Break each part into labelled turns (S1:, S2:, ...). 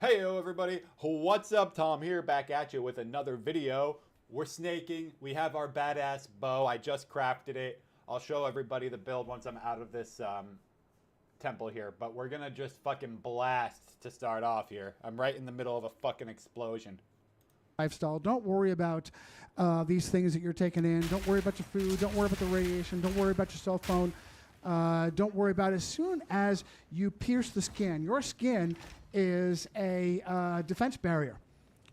S1: Heyo everybody, what's up? Tom here, back at you with another video. We're snaking, we have our badass bow, I just crafted it. I'll show everybody the build once I'm out of this temple here, but we're gonna just fucking blast to start off here. I'm right in the middle of a fucking explosion.
S2: Lifestyle. Don't worry about these things that you're taking in. Don't worry about your food. Don't worry about the radiation. Don't worry about your cell phone. Don't worry about it. As soon as you pierce the skin, your skin is a defense barrier.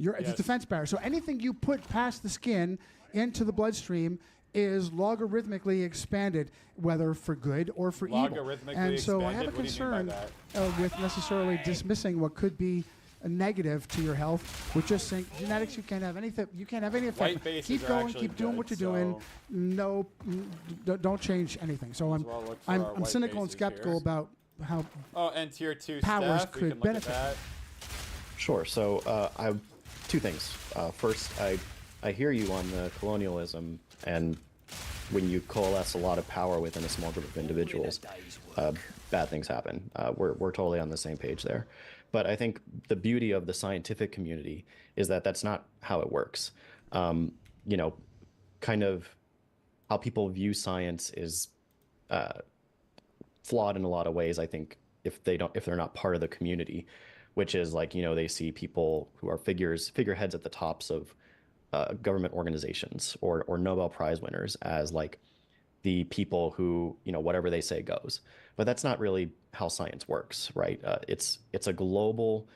S2: It's a defense barrier. So anything you put past the skin into the bloodstream is logarithmically expanded, whether for good or for evil. And so I have a concern with necessarily dismissing what could be a negative to your health with just saying genetics. You can't have anything. You can't have any effect. Keep going. Keep doing what you're doing. No, don't change anything. So I'm cynical and skeptical about how
S1: and tier 2
S2: powers
S1: staff,
S2: could benefit.
S3: Sure. So I have two things. First, I hear you on the colonialism, and when you coalesce a lot of power within a small group of individuals, bad things happen. We're totally on the same page there. But I think the beauty of the scientific community is that that's not how it works. You know, kind of how people view science is flawed in a lot of ways. I think if they're not part of the community, which is like, you know, they see people who are figureheads at the tops of government organizations or Nobel Prize winners as like the people who, you know, whatever they say goes. But that's not really how science works, right? It's a global,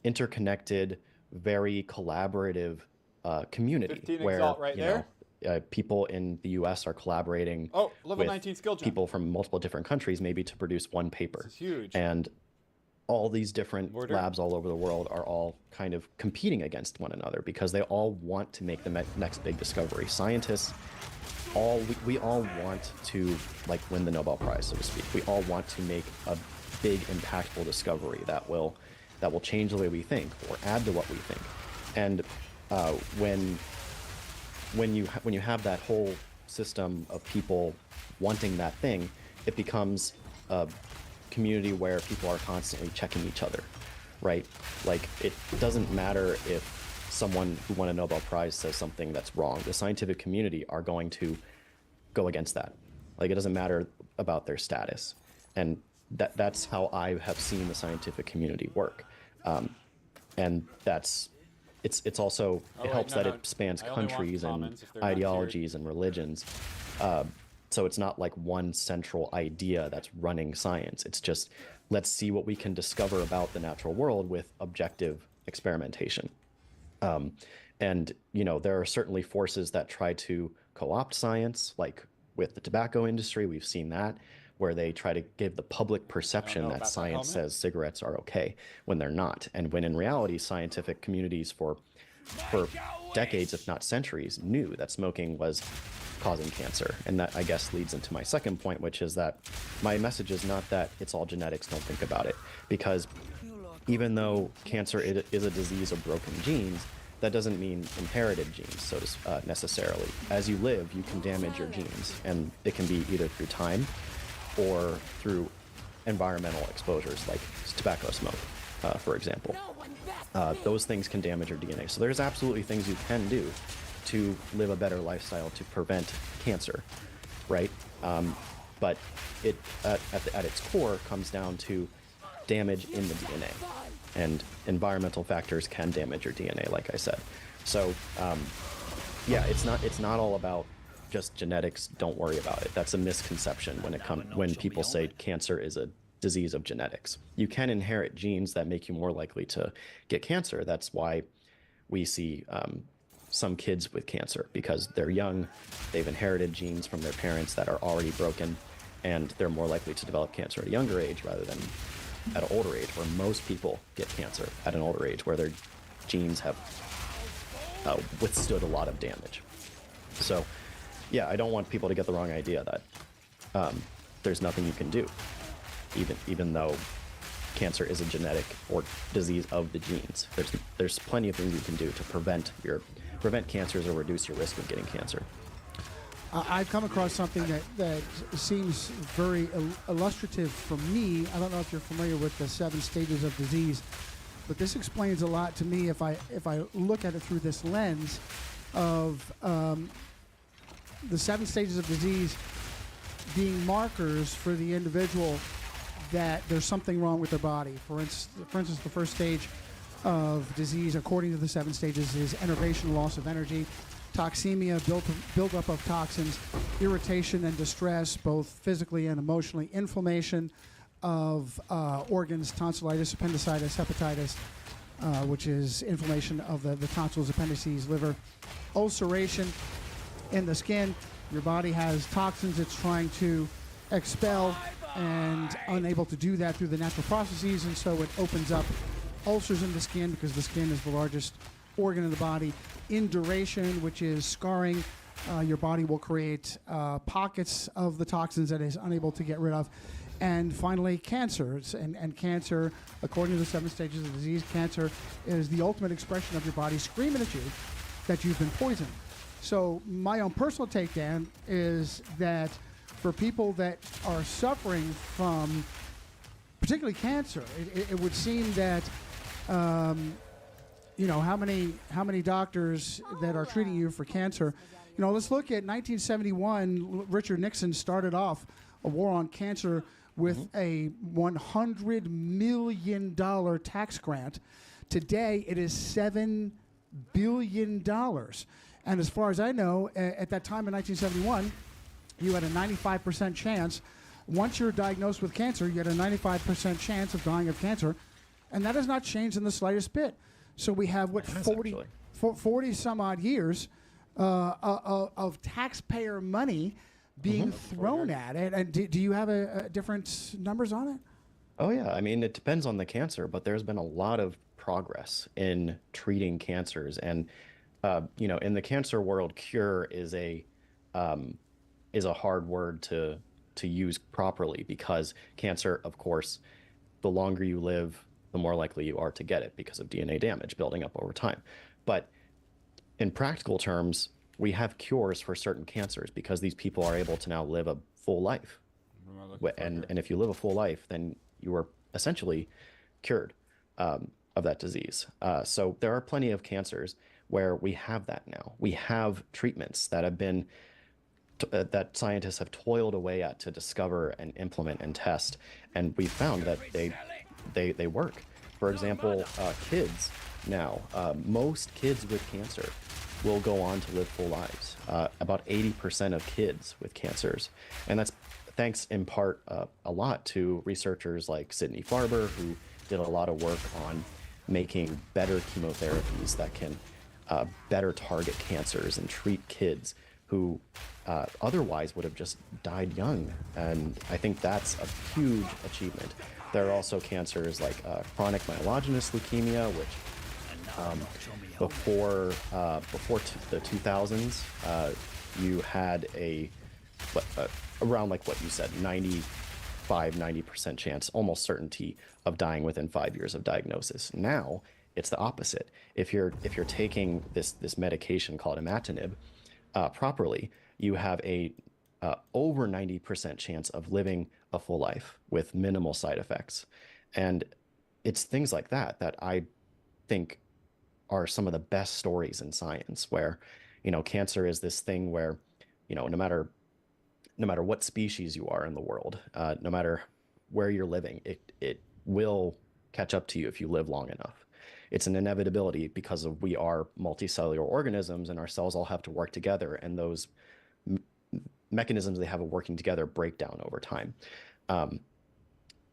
S3: interconnected, very collaborative community
S1: 15
S3: where
S1: exalt right there.
S3: People in the U.S. are collaborating
S1: level 19 skill jump.
S3: People from multiple different countries, maybe to produce one paper.
S1: This is huge.
S3: And all these different labs all over the world are all kind of competing against one another because they all want to make the next big discovery. Scientists, we all want to like win the Nobel Prize, so to speak. We all want to make a big, impactful discovery that will change the way we think or add to what we think. And when you have that whole system of people wanting that thing, it becomes a community where people are constantly checking each other, right? Like, it doesn't matter if someone who won a Nobel Prize says something that's wrong. The scientific community are going to go against that. Like, it doesn't matter about their status. And that's how I have seen the scientific community work. And it's also, it helps that it spans countries and ideologies and religions. So it's not like one central idea that's running science. It's just, let's see what we can discover about the natural world with objective experimentation. And, you know, there are certainly forces that try to co-opt science, like with the tobacco industry. We've seen that, where they try to give the public perception that science says cigarettes are okay when they're not. And when in reality, scientific communities for decades, if not centuries, knew that smoking was causing cancer. And that, I guess, leads into my second point, which is that my message is not that it's all genetics, don't think about it. Because even though cancer is a disease of broken genes, that doesn't mean inherited genes, so to necessarily. As you live, you can damage your genes, and it can be either through time or through environmental exposures, like tobacco smoke, for example. Those things can damage your DNA. So there's absolutely things you can do to live a better lifestyle to prevent cancer, right? But it at its core comes down to damage in the DNA, and environmental factors can damage your DNA, like I said. So yeah, it's not all about just genetics. Don't worry about it. That's a misconception when people say cancer is a disease of genetics. You can inherit genes that make you more likely to get cancer. That's why we see some kids with cancer, because they're young, they've inherited genes from their parents that are already broken, and they're more likely to develop cancer at a younger age rather than at an older age, where most people get cancer at an older age, where their genes have withstood a lot of damage. So yeah, I don't want people to get the wrong idea that there's nothing you can do, even though cancer is a genetic or disease of the genes. There's plenty of things you can do to prevent cancers or reduce your risk of getting cancer.
S2: I've come across something that seems very illustrative for me. I don't know if you're familiar with the 7 stages of disease. but this explains a lot to me if I look at it through this lens of the 7 stages of disease being markers for the individual that there's something wrong with their body. For instance, the first stage of disease, according to the 7 stages, is enervation, loss of energy, toxemia, buildup of toxins, irritation and distress, both physically and emotionally, inflammation of organs, tonsillitis, appendicitis, hepatitis, which is inflammation of the tonsils, appendices, liver, ulceration in the skin. Your body has toxins it's trying to expel and unable to do that through the natural processes, and so it opens up ulcers in the skin because the skin is the largest organ in the body. Induration, which is scarring. Your body will create pockets of the toxins that it is unable to get rid of. And finally, cancers. And cancer, according to the 7 stages of disease, cancer is the ultimate expression of your body screaming at you that you've been poisoned. So my own personal take, Dan, is that for people that are suffering from particularly cancer, it would seem that you know, how many doctors that are treating you for cancer. You know, let's look at 1971. Richard Nixon started off a war on cancer with a $100 million tax grant. Today, it is $7 billion. And as far as I know, at that time in 1971, you had a 95% chance. Once you're diagnosed with cancer, you had a 95% chance of dying of cancer. And that has not changed in the slightest bit. So we have, what, 40 some odd years of taxpayer money being thrown at it. And do you have a different numbers on it?
S3: Oh, yeah. I mean, it depends on the cancer, but there's been a lot of progress in treating cancers. And, you know, in the cancer world, cure is a hard word to use properly, because cancer, of course, the longer you live, the more likely you are to get it because of DNA damage building up over time. But in practical terms, we have cures for certain cancers because these people are able to now live a full life. And if you live a full life, then you are essentially cured of that disease. So there are plenty of cancers where we have that now. We have treatments that have been that scientists have toiled away at to discover and implement and test, and we found that they work. For example, kids now, most kids with cancer will go on to live full lives. About 80% of kids with cancers, and that's thanks in part a lot to researchers like Sidney Farber, who did a lot of work on making better chemotherapies that can better target cancers and treat kids who otherwise would have just died young. And I think that's a huge achievement. There are also cancers like chronic myelogenous leukemia, which before the 2000s, you had around, like what you said, 90% chance, almost certainty of dying within 5 years of diagnosis. Now it's the opposite. If you're taking this medication called imatinib properly, you have a over 90% chance of living a full life with minimal side effects. And it's things like that that I think are some of the best stories in science, where, you know, cancer is this thing where, you know, no matter what species you are in the world, no matter where you're living, it will catch up to you if you live long enough. It's an inevitability because we are multicellular organisms, and our cells all have to work together, and those mechanisms they have of working together break down over time.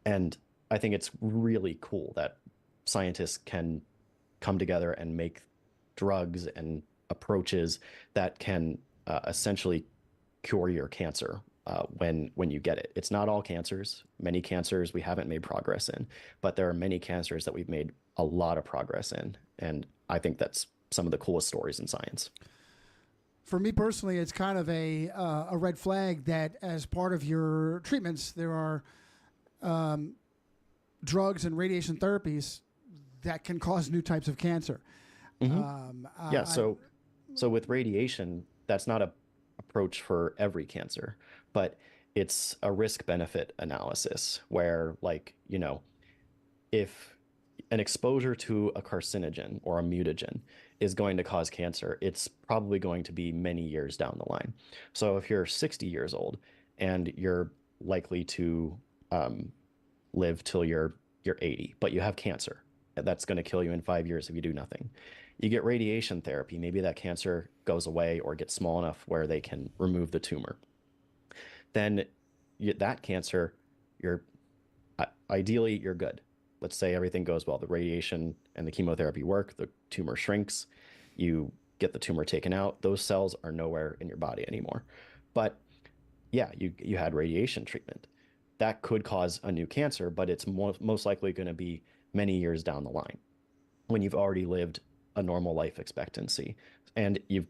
S3: And I think it's really cool that scientists can come together and make drugs and approaches that can essentially cure your cancer when you get it. It's not all cancers. Many cancers we haven't made progress in, but there are many cancers that we've made a lot of progress in. And I think that's some of the coolest stories in science.
S2: For me personally, it's kind of a red flag that as part of your treatments, there are drugs and radiation therapies that can cause new types of cancer.
S3: Yeah, so with radiation, that's not a approach for every cancer, but it's a risk-benefit analysis where, like, you know, if an exposure to a carcinogen or a mutagen is going to cause cancer, it's probably going to be many years down the line. So if you're 60 years old and you're likely to live till you're 80, but you have cancer, that's going to kill you in 5 years if you do nothing. You get radiation therapy, maybe that cancer goes away or gets small enough where they can remove the tumor. Then that cancer, ideally you're good. Let's say everything goes well. The radiation and the chemotherapy work, the tumor shrinks, you get the tumor taken out. Those cells are nowhere in your body anymore. But yeah, you had radiation treatment. That could cause a new cancer, but it's most likely going to be many years down the line when you've already lived a normal life expectancy and you've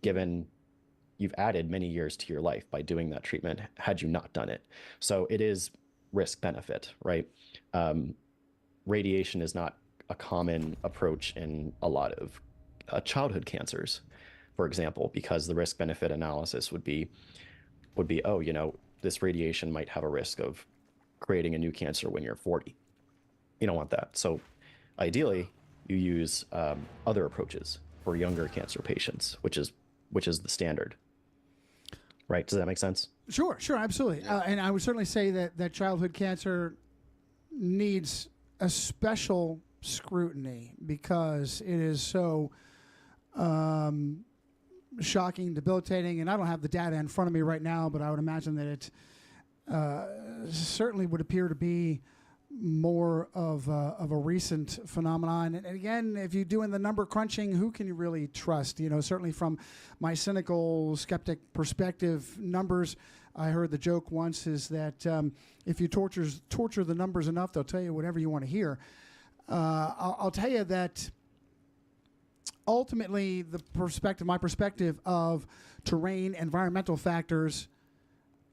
S3: added many years to your life by doing that treatment had you not done it. So it is risk benefit, right? Radiation is not a common approach in a lot of childhood cancers, for example, because the risk benefit analysis would be, oh, you know, this radiation might have a risk of creating a new cancer when you're 40. You don't want that. So ideally, you use other approaches for younger cancer patients, which is the standard. Right? Does that make sense?
S2: Sure, absolutely. And I would certainly say that childhood cancer needs a special scrutiny because it is so shocking, debilitating, and I don't have the data in front of me right now, but I would imagine that it certainly would appear to be more of a recent phenomenon. And again, if you're doing the number crunching, who can you really trust? You know, certainly from my cynical skeptic perspective, numbers, I heard the joke once is that if you torture the numbers enough, they'll tell you whatever you want to hear. I'll tell you that ultimately my perspective of terrain, environmental factors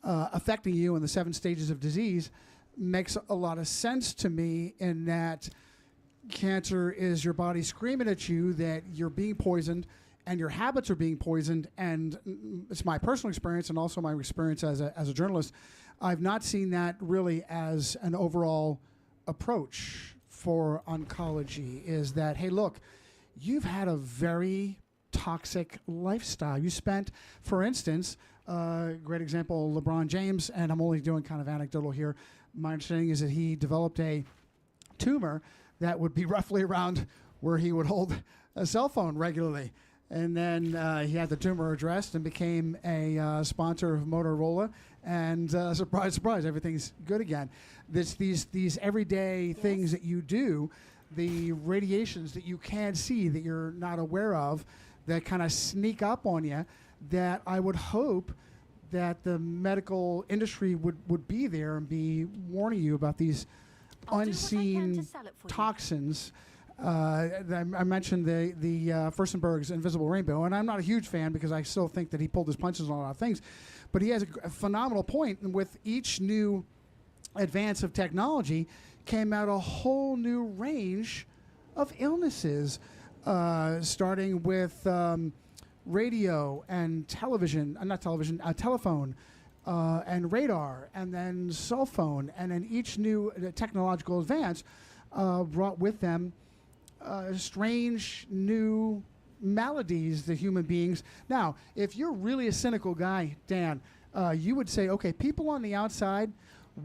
S2: affecting you in the 7 stages of disease makes a lot of sense to me in that cancer is your body screaming at you that you're being poisoned and your habits are being poisoned. And it's my personal experience and also my experience as a journalist. I've not seen that really as an overall approach for oncology is that, hey, look, you've had a very toxic lifestyle. You spent, for instance, great example, LeBron James, and I'm only doing kind of anecdotal here. My understanding is that he developed a tumor that would be roughly around where he would hold a cell phone regularly. And then he had the tumor addressed and became a sponsor of Motorola. And surprise, surprise, everything's good again. These everyday things that you do, the radiations that you can't see, that you're not aware of, that kind of sneak up on you, that I would hope that the medical industry would be there and be warning you about these unseen toxins. I mentioned the Furstenberg's Invisible Rainbow, and I'm not a huge fan because I still think that he pulled his punches on a lot of things. But he has a phenomenal point, and with each new advance of technology came out a whole new range of illnesses, starting with radio and television, telephone, and radar, and then cell phone, and then each new technological advance brought with them strange new maladies that human beings. Now, if you're really a cynical guy, Dan, you would say, okay, people on the outside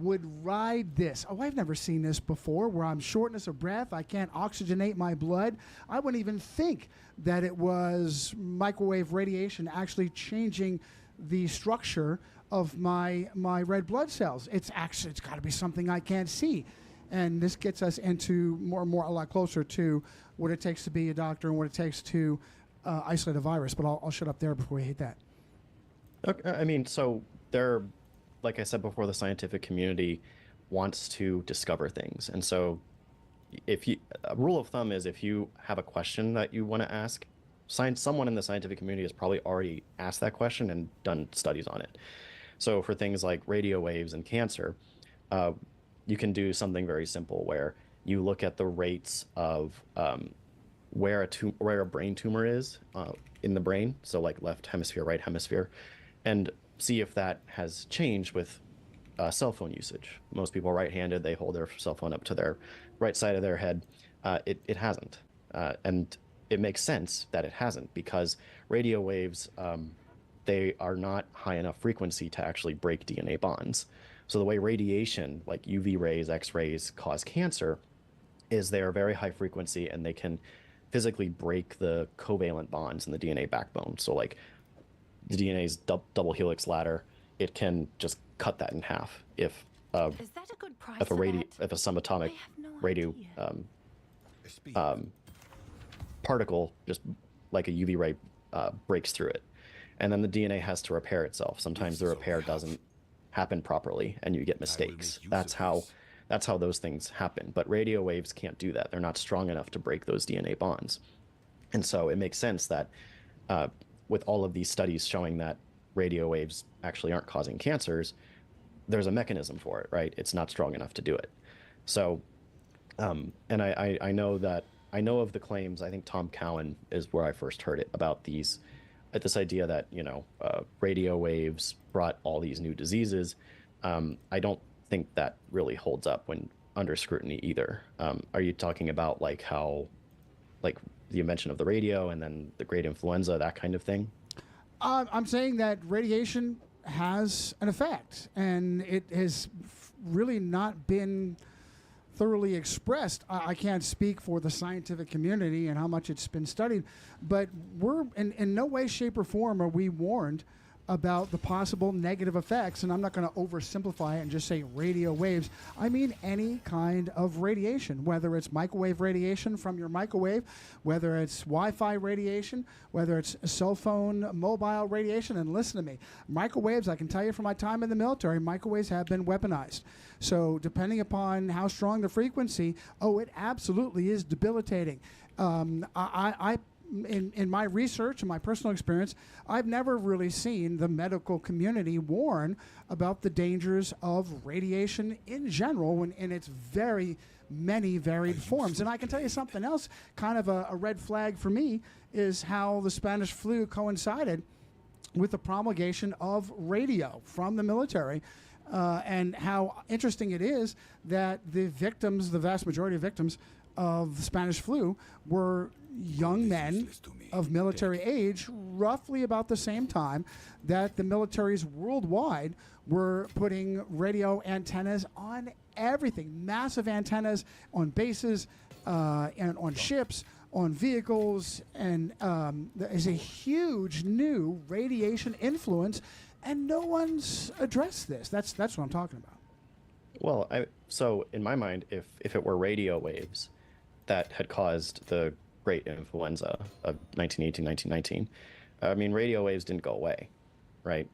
S2: would ride this. Oh, I've never seen this before, where I'm shortness of breath, I can't oxygenate my blood. I wouldn't even think that it was microwave radiation actually changing the structure of my red blood cells. It's got to be something I can't see. And this gets us into a lot closer to what it takes to be a doctor and what it takes to isolate a virus. But I'll shut up there before we hit that.
S3: Okay, I mean, so there, like I said before, the scientific community wants to discover things. And so a rule of thumb is if you have a question that you want to ask, someone in the scientific community has probably already asked that question and done studies on it. So for things like radio waves and cancer, you can do something very simple where you look at the rates of where a brain tumor is in the brain, so like left hemisphere, right hemisphere, and see if that has changed with cell phone usage. Most people are right-handed, they hold their cell phone up to their right side of their head. It hasn't, and it makes sense that it hasn't because radio waves they are not high enough frequency to actually break DNA bonds. So the way radiation, like UV rays, X rays, cause cancer, is they are very high frequency and they can physically break the covalent bonds in the DNA backbone. So like the DNA's double helix ladder, it can just cut that in half if
S4: Is that a good price
S3: if a
S4: for
S3: if a subatomic
S4: I have no
S3: radio
S4: idea.
S3: particle, just like a UV ray, breaks through it, and then the DNA has to repair itself. Sometimes the repair doesn't happen properly, and you get mistakes. That's how those things happen. But radio waves can't do that. They're not strong enough to break those DNA bonds, and so it makes sense that with all of these studies showing that radio waves actually aren't causing cancers, there's a mechanism for it, right? It's not strong enough to do it. So, and I know that I know of the claims. I think Tom Cowan is where I first heard it about this idea that radio waves brought all these new diseases. I don't think that really holds up when under scrutiny either. Are you talking about like how, like the invention of the radio and then the great influenza, that kind of thing?
S2: I'm saying that radiation has an effect, and it has really not been thoroughly expressed. I can't speak for the scientific community and how much it's been studied, but we're in no way, shape, or form are we warned about the possible negative effects. And I'm not going to oversimplify it and just say radio waves. I mean any kind of radiation, whether it's microwave radiation from your microwave, whether it's Wi-Fi radiation, whether it's cell phone, mobile radiation. And listen to me, microwaves, I can tell you from my time in the military, microwaves have been weaponized. So depending upon how strong the frequency, it absolutely is debilitating. In my research and my personal experience, I've never really seen the medical community warn about the dangers of radiation in general in its very many varied forms. And I can tell you something else, kind of a red flag for me, is how the Spanish flu coincided with the promulgation of radio from the military. And how interesting it is that the victims, the vast majority of victims of the Spanish flu, were young men of military age, roughly about the same time that the militaries worldwide were putting radio antennas on everything, massive antennas on bases and on ships, on vehicles, and there is a huge new radiation influence, and no one's addressed this. That's what I'm talking about.
S3: Well, so in my mind, if it were radio waves that had caused the great influenza of 1918, 1919, I mean, radio waves didn't go away, right?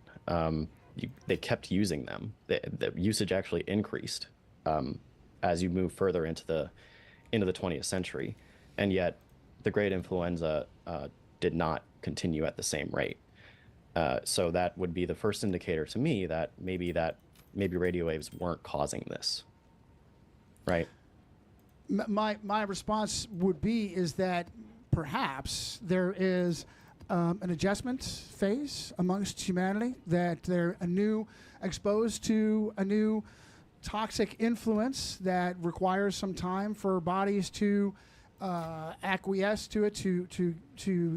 S3: They kept using them. The usage actually increased as you move further into the 20th century, and yet the great influenza did not continue at the same rate. So that would be the first indicator to me that maybe radio waves weren't causing this, right?
S2: My response would be is that perhaps there is an adjustment phase amongst humanity, that they're exposed to a new toxic influence that requires some time for bodies to acquiesce to it, to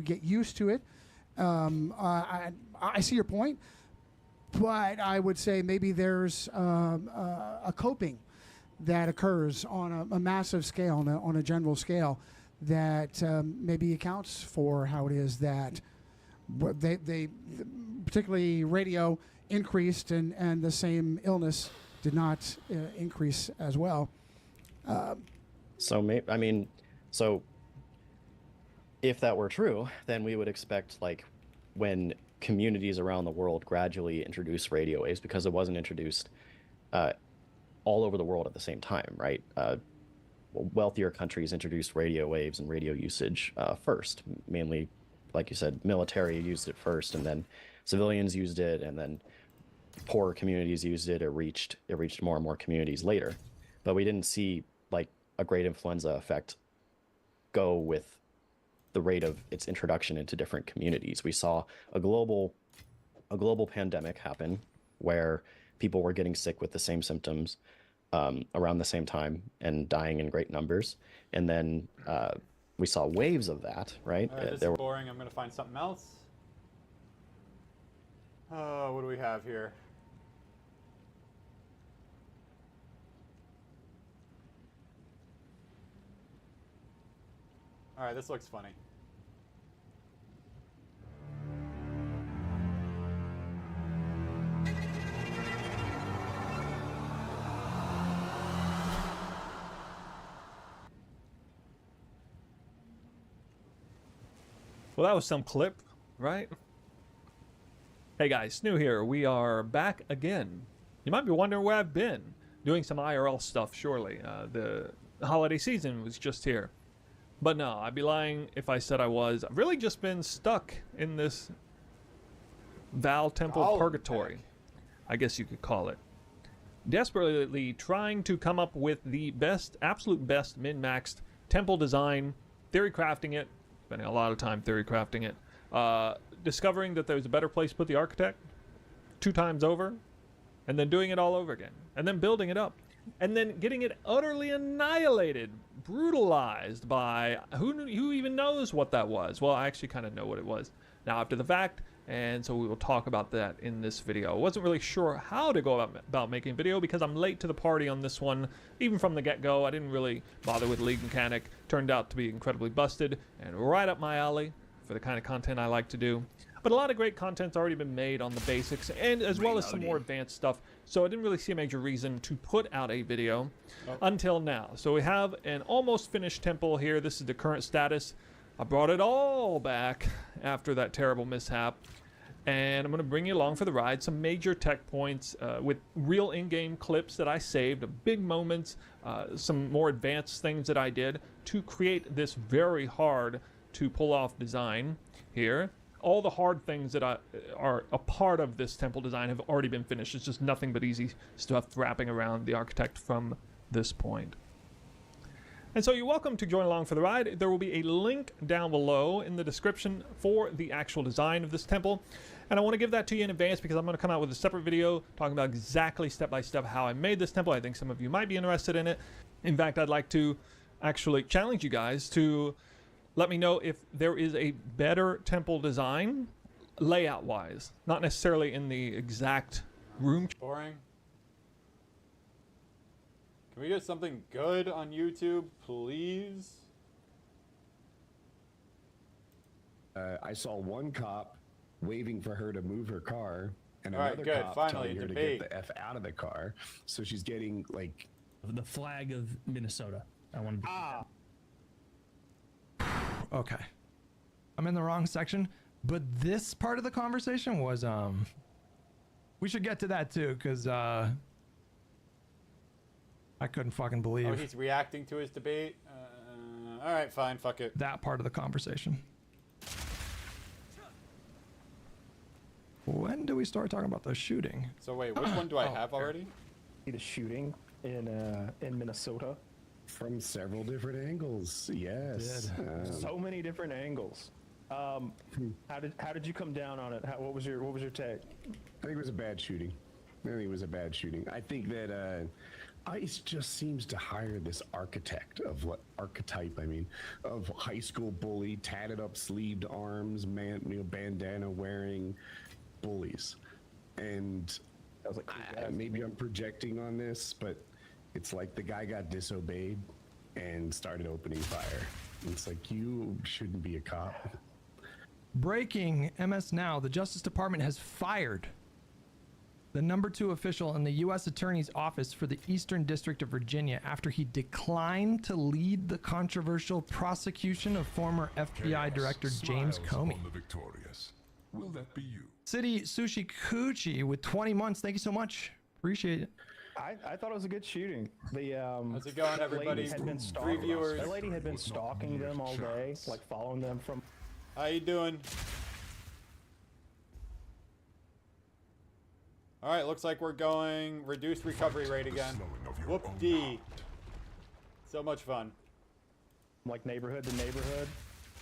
S2: get used to it. I see your point, but I would say maybe there's a coping that occurs on a massive scale, on a general scale, that maybe accounts for how it is that they particularly radio increased and the same illness did not increase as well.
S3: So if that were true, then we would expect, like, when communities around the world gradually introduce radio waves, because it wasn't introduced all over the world at the same time, right? Wealthier countries introduced radio waves and radio usage first. Mainly, like you said, military used it first, and then civilians used it, and then poorer communities used it. It reached more and more communities later. But we didn't see, like, a great influenza effect go with the rate of its introduction into different communities. We saw a global pandemic happen where people were getting sick with the same symptoms, around the same time and dying in great numbers. And then we saw waves of that, right?
S1: All right, this is boring. I'm going to find something else. Oh, what do we have here? All right, this looks funny.
S5: Well, that was some clip, right? Hey guys, Snoo here. We are back again. You might be wondering where I've been. Doing some IRL stuff, surely. The holiday season was just here. But no, I'd be lying if I said I was. I've really just been stuck in this Val Temple purgatory, I guess you could call it. Desperately trying to come up with the best, absolute best min-maxed temple design, theory crafting it, spending a lot of time theory crafting it, discovering that there's a better place to put the architect 2 times over, and then doing it all over again, and then building it up, and then getting it utterly annihilated, brutalized by who even knows what that was. Well, I actually kind of know what it was now after the fact, and so we will talk about that in this video. I wasn't really sure how to go about making a video because I'm late to the party on this one. Even from the get-go, I didn't really bother with lead mechanic. Turned out to be incredibly busted and right up my alley for the kind of content I like to do. But a lot of great content's already been made on the basics, and as well as some more advanced stuff, so I didn't really see a major reason to put out a video until now. So we have an almost finished temple here. This is the current status. I brought it all back after that terrible mishap, and I'm going to bring you along for the ride. Some major tech points with real in-game clips that I saved, big moments, some more advanced things that I did to create this very hard to pull off design here. All the hard things that are a part of this temple design have already been finished. It's just nothing but easy stuff wrapping around the architect from this point. And so you're welcome to join along for the ride. There will be a link down below in the description for the actual design of this temple. And I want to give that to you in advance because I'm going to come out with a separate video talking about exactly step-by-step how I made this temple. I think some of you might be interested in it. In fact, I'd like to actually challenge you guys to let me know if there is a better temple design layout-wise, not necessarily in the exact room.
S1: Boring. Can we get something good on YouTube, please?
S6: I saw one cop waving for her to move her car, and
S1: All right,
S6: another
S1: good.
S6: cop
S1: Finally,
S6: telling her
S1: debate.
S6: to get the F out of the car. So she's getting, like...
S7: The flag of Minnesota. I want to
S8: Okay. I'm in the wrong section, but this part of the conversation was, we should get to that too, because, I couldn't fucking believe
S1: Oh, he's reacting to his debate? All right, fine, fuck it.
S8: that part of the conversation. When do we start talking about the shooting?
S1: So wait, which one do I have already?
S9: The shooting in Minnesota.
S6: From several different angles, yes.
S9: So many different angles. How did you come down on it? What was your take?
S6: I think it was a bad shooting. I think that ICE just seems to hire this architect of archetype, of high school bully, tatted up sleeved arms, bandana wearing bullies. And
S9: I was like,
S6: maybe I'm projecting on this, but it's like the guy got disobeyed and started opening fire. It's like, you shouldn't be a cop.
S8: Breaking MS Now, the Justice Department has fired the #2 official in the U.S. Attorney's Office for the Eastern District of Virginia after he declined to lead the controversial prosecution of former FBI Director James Comey.
S10: Will that be you?
S8: City Sushi Coochie with 20 months. Thank you so much. Appreciate it.
S9: I thought it was a good shooting.
S1: How's it going, everybody? Reviewers.
S9: That lady had been stalking them all day, like following them from...
S1: How you doing? All right, looks like we're going reduced recovery rate again. Whoop-dee. So much fun.
S9: like neighborhood to neighborhood.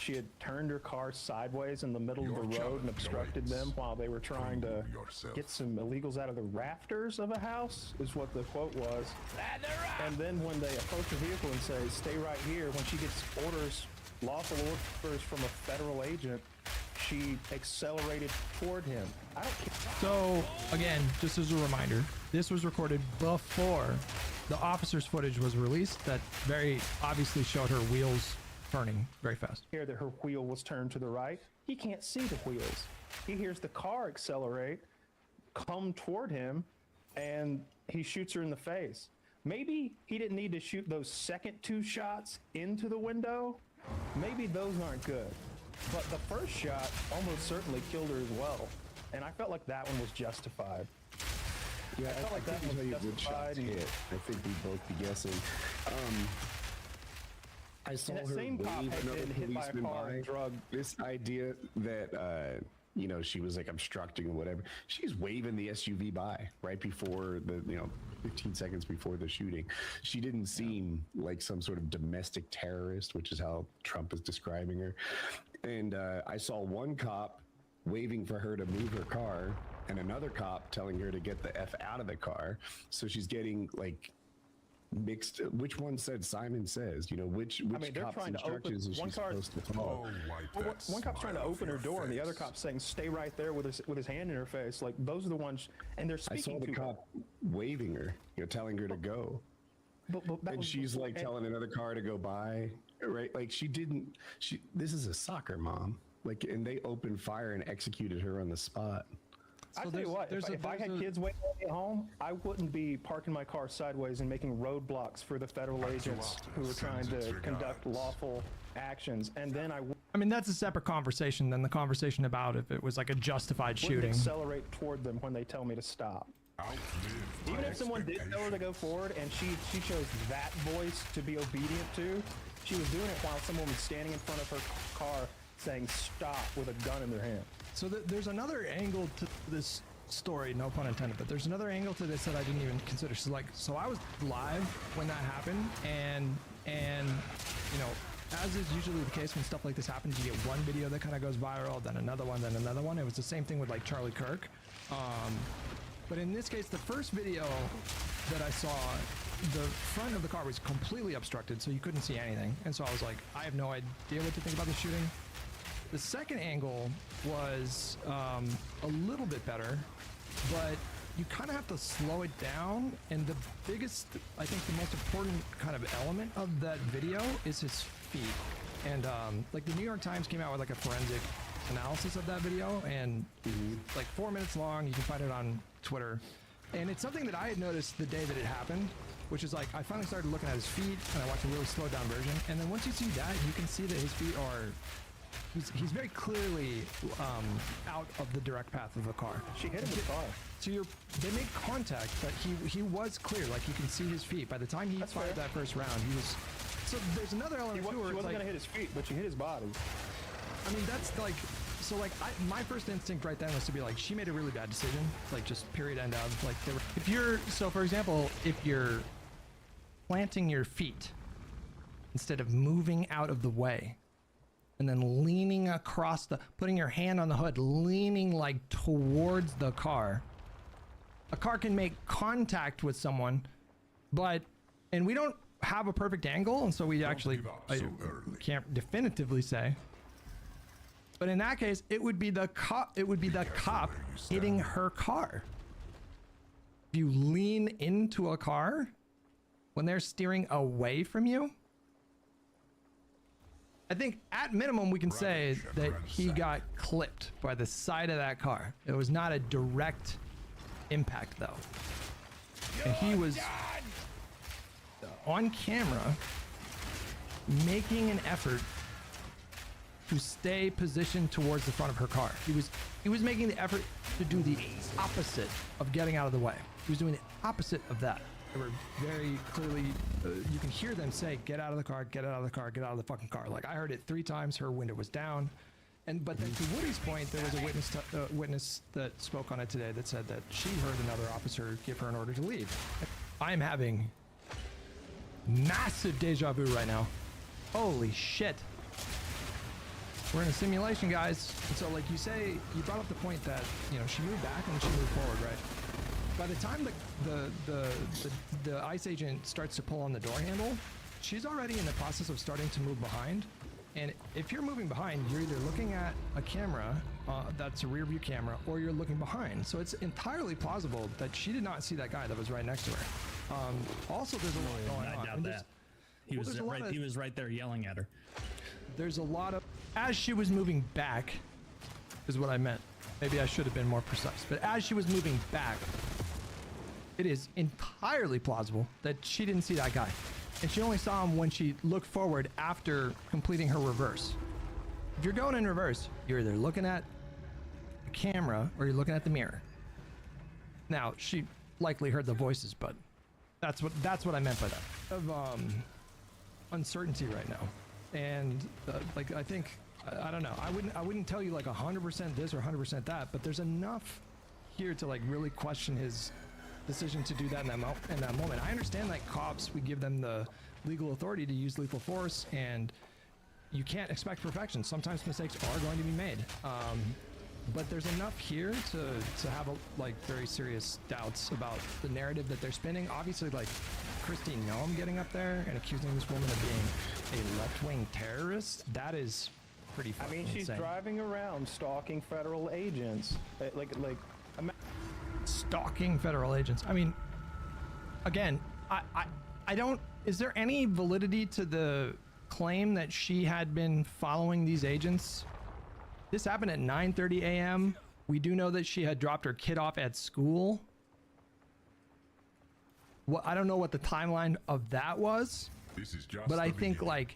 S9: she had turned her car sideways in the middle of the road and obstructed them while they were trying to get some illegals out of the rafters of a house, is what the quote was. And then when they approach the vehicle and say, stay right here, when she gets lawful orders from a federal agent, she accelerated toward him. I don't care.
S8: So, again, just as a reminder, this was recorded before the officer's footage was released that very obviously showed her wheels turning very fast.
S9: Hear that her wheel was turned to the right. He can't see the wheels. He hears the car accelerate, come toward him, and he shoots her in the face. Maybe he didn't need to shoot those second 2 shots into the window. Maybe those aren't good. But the first shot almost certainly killed her as well. And I felt like that one was justified.
S6: Yeah, I
S9: felt like that
S6: couldn't
S9: was
S6: tell you which
S9: justified.
S6: shots hit. I think we'd both be guessing. I saw
S9: And that
S6: her
S9: same cop
S6: wave
S9: had
S6: another
S9: been hit by a
S6: policeman
S9: car and
S6: by.
S9: drugged.
S6: This idea that you know, she was like obstructing or whatever. She's waving the SUV by right before the 15 seconds before the shooting. She didn't seem like some sort of domestic terrorist, which is how Trump is describing her. And I saw one cop waving for her to move her car, and another cop telling her to get the F out of the car. So she's getting like mixed. Which one said Simon Says? You know, which
S9: they're
S6: cop's
S9: trying to open
S6: instructions is she
S9: one car.
S6: supposed to follow?
S9: One cop's trying to open her door, and the other cop's saying, "Stay right there," with his hand in her face. Like those are the ones, and they're
S6: I
S9: speaking
S6: saw the
S9: to her.
S6: cop waving her, telling her to go.
S9: But that
S6: And
S9: was
S6: she's like telling another car to go by, right? Like this is a soccer mom. Like, and they opened fire and executed her on the spot.
S9: I tell you what, if I had kids waiting at home, I wouldn't be parking my car sideways and making roadblocks for the federal agents who were trying to conduct lawful actions. And then
S8: I mean, that's a separate conversation than the conversation about if it was like a justified
S9: wouldn't
S8: shooting.
S9: accelerate toward them when they tell me to stop. Even if someone did tell her to go forward and she chose that voice to be obedient to, she was doing it while someone was standing in front of her car saying stop with a gun in their hand.
S8: So there's another angle to this story, no pun intended, but there's another angle to this that I didn't even consider. So I was live when that happened, and you know, as is usually the case when stuff like this happens, you get one video that kind of goes viral, then another one, then another one. It was the same thing with like Charlie Kirk. But in this case, the first video that I saw, the front of the car was completely obstructed, so you couldn't see anything. And so I was like, I have no idea what to think about the shooting. The second angle was a little bit better, but you kind of have to slow it down. And the biggest, I think the most important kind of element of that video is his feet. And like the New York Times came out with like a forensic analysis of that video, and like 4 minutes long. You can find it on Twitter. And it's something that I had noticed the day that it happened, which is like I finally started looking at his feet and I watched a really slowed down version. And then once you see that, you can see that his feet are he's very clearly out of the direct path of the car.
S9: She hit him with the car.
S8: So they made contact, but he was clear. Like you can see his feet. By the time he fired that first round, he was. So there's another element
S9: She
S8: too.
S9: wasn't gonna hit his feet, but she hit his body.
S8: I mean, that's like. So like my first instinct right then was to be like, she made a really bad decision. Like just period, end of. Like if you're for example, if you're planting your feet instead of moving out of the way, and then leaning across putting your hand on the hood, leaning like towards the car. A car can make contact with someone, and we don't have a perfect angle, and so we actually can't definitively say. But in that case, it would be the cop. It would be the cop hitting her car. If you lean into a car when they're steering away from you, I think at minimum we can say that he got clipped by the side of that car. It was not a direct impact though. And he was on camera making an effort to stay positioned towards the front of her car. He was making the effort to do the opposite of getting out of the way. He was doing the opposite of that. They were very clearly, you can hear them say, get out of the car, get out of the car, get out of the fucking car. Like I heard it 3 times, her window was down. But then to Woody's point, there was a witness that spoke on it today that said that she heard another officer give her an order to leave. I'm having massive deja vu right now. Holy shit. We're in a simulation, guys. And so, like you say, you brought up the point that, you know, she moved back and she moved forward, right? By the time the ICE agent starts to pull on the door handle, she's already in the process of starting to move behind. And if you're moving behind, you're either looking at a camera that's a rear view camera, or you're looking behind. So it's entirely plausible that she did not see that guy that was right next to her. Also, there's a lot going on.
S7: I doubt that. He was right there yelling at her.
S8: There's a lot of, as she was moving back, is what I meant. Maybe I should have been more precise. But as she was moving back, it is entirely plausible that she didn't see that guy. And she only saw him when she looked forward after completing her reverse. If you're going in reverse, you're either looking at the camera or you're looking at the mirror. Now, she likely heard the voices, but that's what I meant by that. Of uncertainty right now. And like, I think, I don't know, I wouldn't tell you like 100% this or 100% that, but there's enough here to like really question his decision to do that in that moment. I understand that cops, we give them the legal authority to use lethal force, and you can't expect perfection. Sometimes mistakes are going to be made. But there's enough here to have like very serious doubts about the narrative that they're spinning. Obviously, like Christy Noem getting up there and accusing this woman of being a left-wing terrorist, that is pretty fucking insane.
S9: She's driving around stalking federal agents.
S8: Stalking federal agents. I mean, again, I don't, is there any validity to the claim that she had been following these agents? This happened at 9:30 a.m. We do know that she had dropped her kid off at school. Well, I don't know what the timeline of that was, but I think like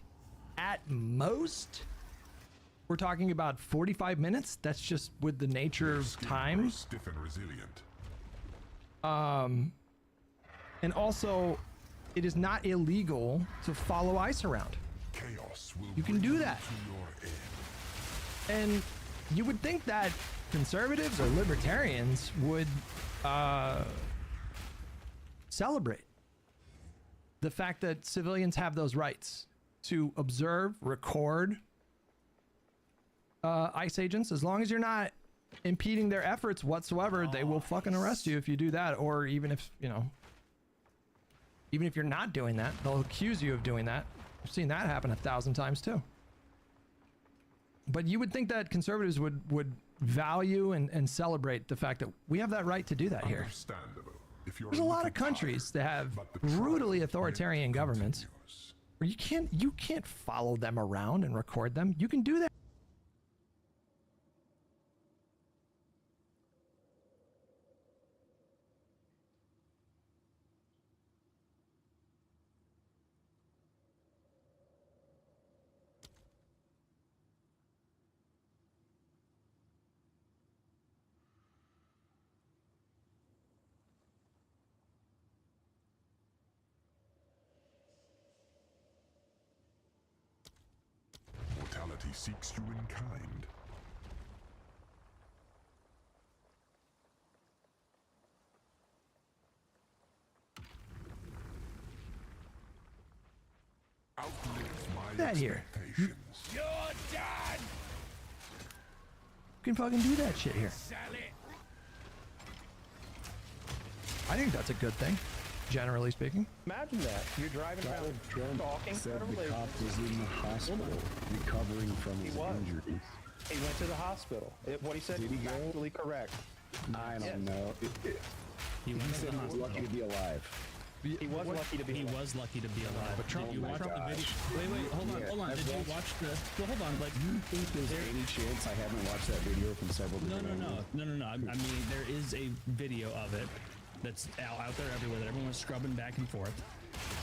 S8: at most we're talking about 45 minutes. That's just with the nature of time.
S10: Stiff and resilient.
S8: And also, it is not illegal to follow ICE around.
S10: Chaos will
S8: You can do that.
S10: to your end.
S8: And you would think that conservatives or libertarians would celebrate the fact that civilians have those rights to observe, record ICE agents. As long as you're not impeding their efforts whatsoever, they will fucking arrest you if you do that. Or even if, you know, even if you're not doing that, they'll accuse you of doing that. I've seen that happen 1,000 times too. But you would think that conservatives would value and celebrate the fact that we have that right to do that here.
S10: Understandable. If you're
S8: There's a lot of countries that have brutally authoritarian governments where you can't follow them around and record them. You can do that.
S10: Mortality seeks you in kind. Outlive my
S8: That here.
S10: expectations.
S8: You can fucking do that shit here. I think that's a good thing, generally speaking.
S9: Imagine that. You're driving around stalking
S6: said
S9: federal
S6: the
S9: agents.
S6: cop was in the hospital recovering from his
S9: was.
S6: injuries.
S9: He went to the hospital. What he said
S6: Did he
S9: is
S6: go?
S9: factually correct.
S6: I don't know.
S7: He
S6: He
S7: went to
S6: said
S7: the
S6: he was
S7: hospital.
S6: lucky to be alive.
S9: He was lucky to be
S7: He
S9: alive.
S7: was lucky to be alive.
S8: But Trump-
S7: Did you watch the video? Wait, hold on.
S6: Yeah,
S7: Did you watch the? Well, hold on. Like,
S6: You think there's any chance I haven't watched that video from several
S7: no.
S6: different angles?
S7: I mean, there is a video of it that's out there everywhere that everyone's scrubbing back and forth,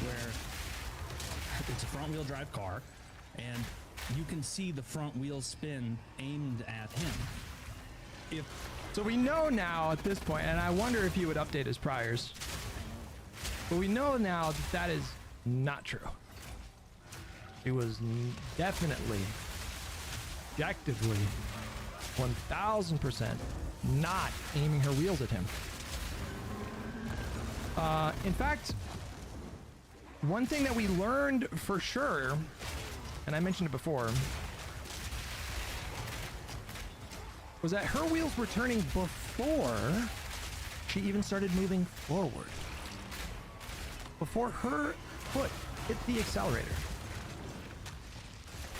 S7: where it's a front-wheel drive car, and you can see the front wheel spin aimed at him.
S8: So we know now at this point, and I wonder if he would update his priors, but we know now that that is not true. It was definitely, objectively, 1,000% not aiming her wheels at him. In fact, one thing that we learned for sure, and I mentioned it before, was that her wheels were turning before she even started moving forward. Before her foot hit the accelerator,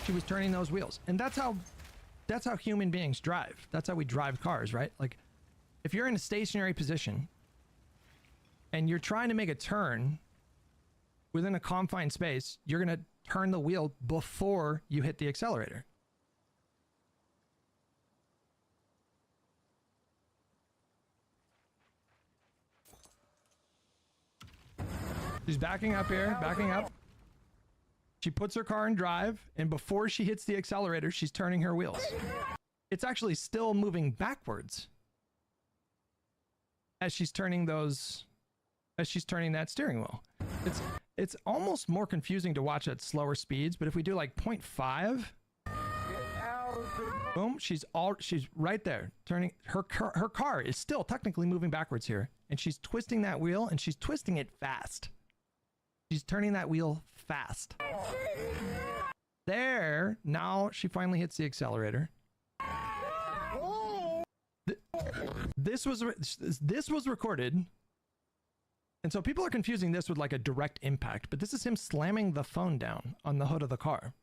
S8: she was turning those wheels. And that's how human beings drive. That's how we drive cars, right? Like, if you're in a stationary position and you're trying to make a turn within a confined space, you're going to turn the wheel before you hit the accelerator. She's backing up here, backing up. She puts her car in drive, and before she hits the accelerator, she's turning her wheels. It's actually still moving backwards as she's turning that steering wheel. It's almost more confusing to watch at slower speeds, but if we do like 0.5, boom, she's right there turning. Her car is still technically moving backwards here, and she's twisting that wheel, and she's twisting it fast. She's turning that wheel fast. There, now she finally hits the accelerator. This was recorded. And so people are confusing this with like a direct impact, but this is him slamming the phone down on the hood of the car.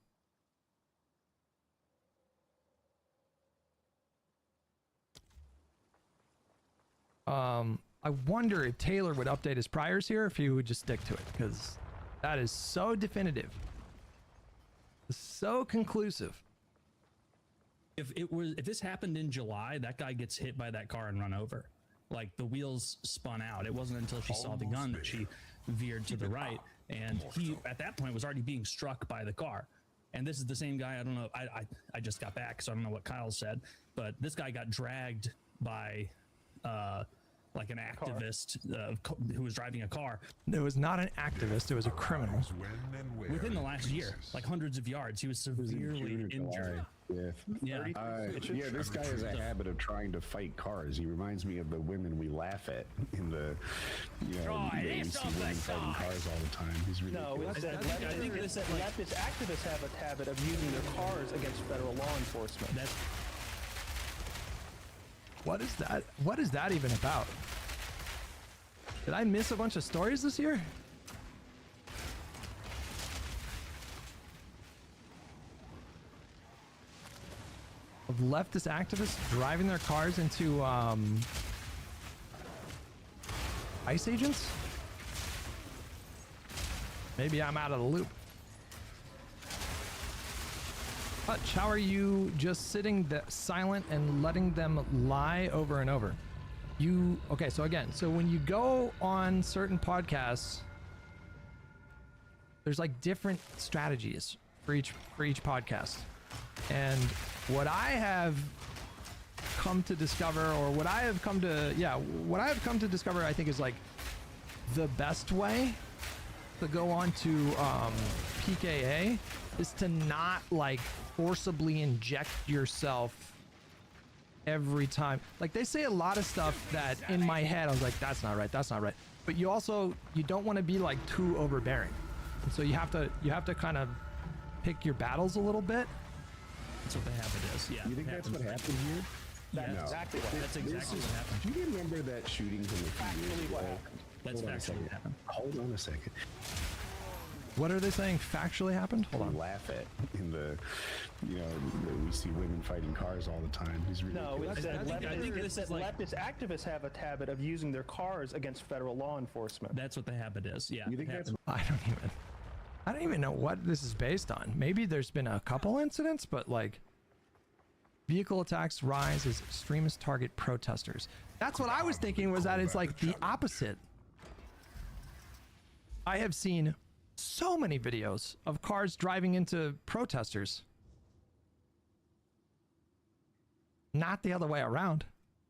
S8: I wonder if Taylor would update his priors here, if he would just stick to it, because that is so definitive, so conclusive.
S7: If this happened in July, that guy gets hit by that car and run over. Like, the wheels spun out. It wasn't until she saw the gun that she veered to the right, and he at that point was already being struck by the car. And this is the same guy. I don't know. I just got back, so I don't know what Kyle said, but this guy got dragged by like an activist who was driving a car.
S8: It was not an activist, it was a criminal.
S7: Within the last year, like hundreds of yards, he was severely injured.
S6: Yeah, this guy has a habit of trying to fight cars. He reminds me of the women we laugh at in the, we see women fighting cars all the time. He's ridiculous.
S9: I think leftist activists have a habit of using their cars against federal law enforcement.
S8: What is that? What is that even about? Did I miss a bunch of stories this year? Of leftist activists driving their cars into ICE agents? Maybe I'm out of the loop. Hutch, how are you just sitting silent and letting them lie over and over? Okay, so again, so when you go on certain podcasts, there's like different strategies for each podcast. And what I have come to discover, or what I have come to discover, I think is like the best way to go on to PKA is to not like forcibly inject yourself every time. Like, they say a lot of stuff that in my head I was like, that's not right, but you don't want to be like too overbearing, and so you have to kind of pick your battles a little bit.
S7: That's what the habit is. Yeah.
S6: You think that's what happened here?
S7: That's exactly what happened.
S6: Do you remember that shooting from a few years ago?
S7: That's factually what happened.
S6: Hold on a second.
S8: What are they saying factually happened? Hold on.
S6: We laugh at in the, we see women fighting cars all the time. He's ridiculous.
S9: Leftist activists have a habit of using their cars against federal law enforcement.
S7: That's what the habit is. Yeah.
S6: You think that's?
S8: I don't even know what this is based on. Maybe there's been a couple incidents, but like, vehicle attacks rise as extremists target protesters. That's what I was thinking, was that it's like the opposite. I have seen so many videos of cars driving into protesters. Not the other way around.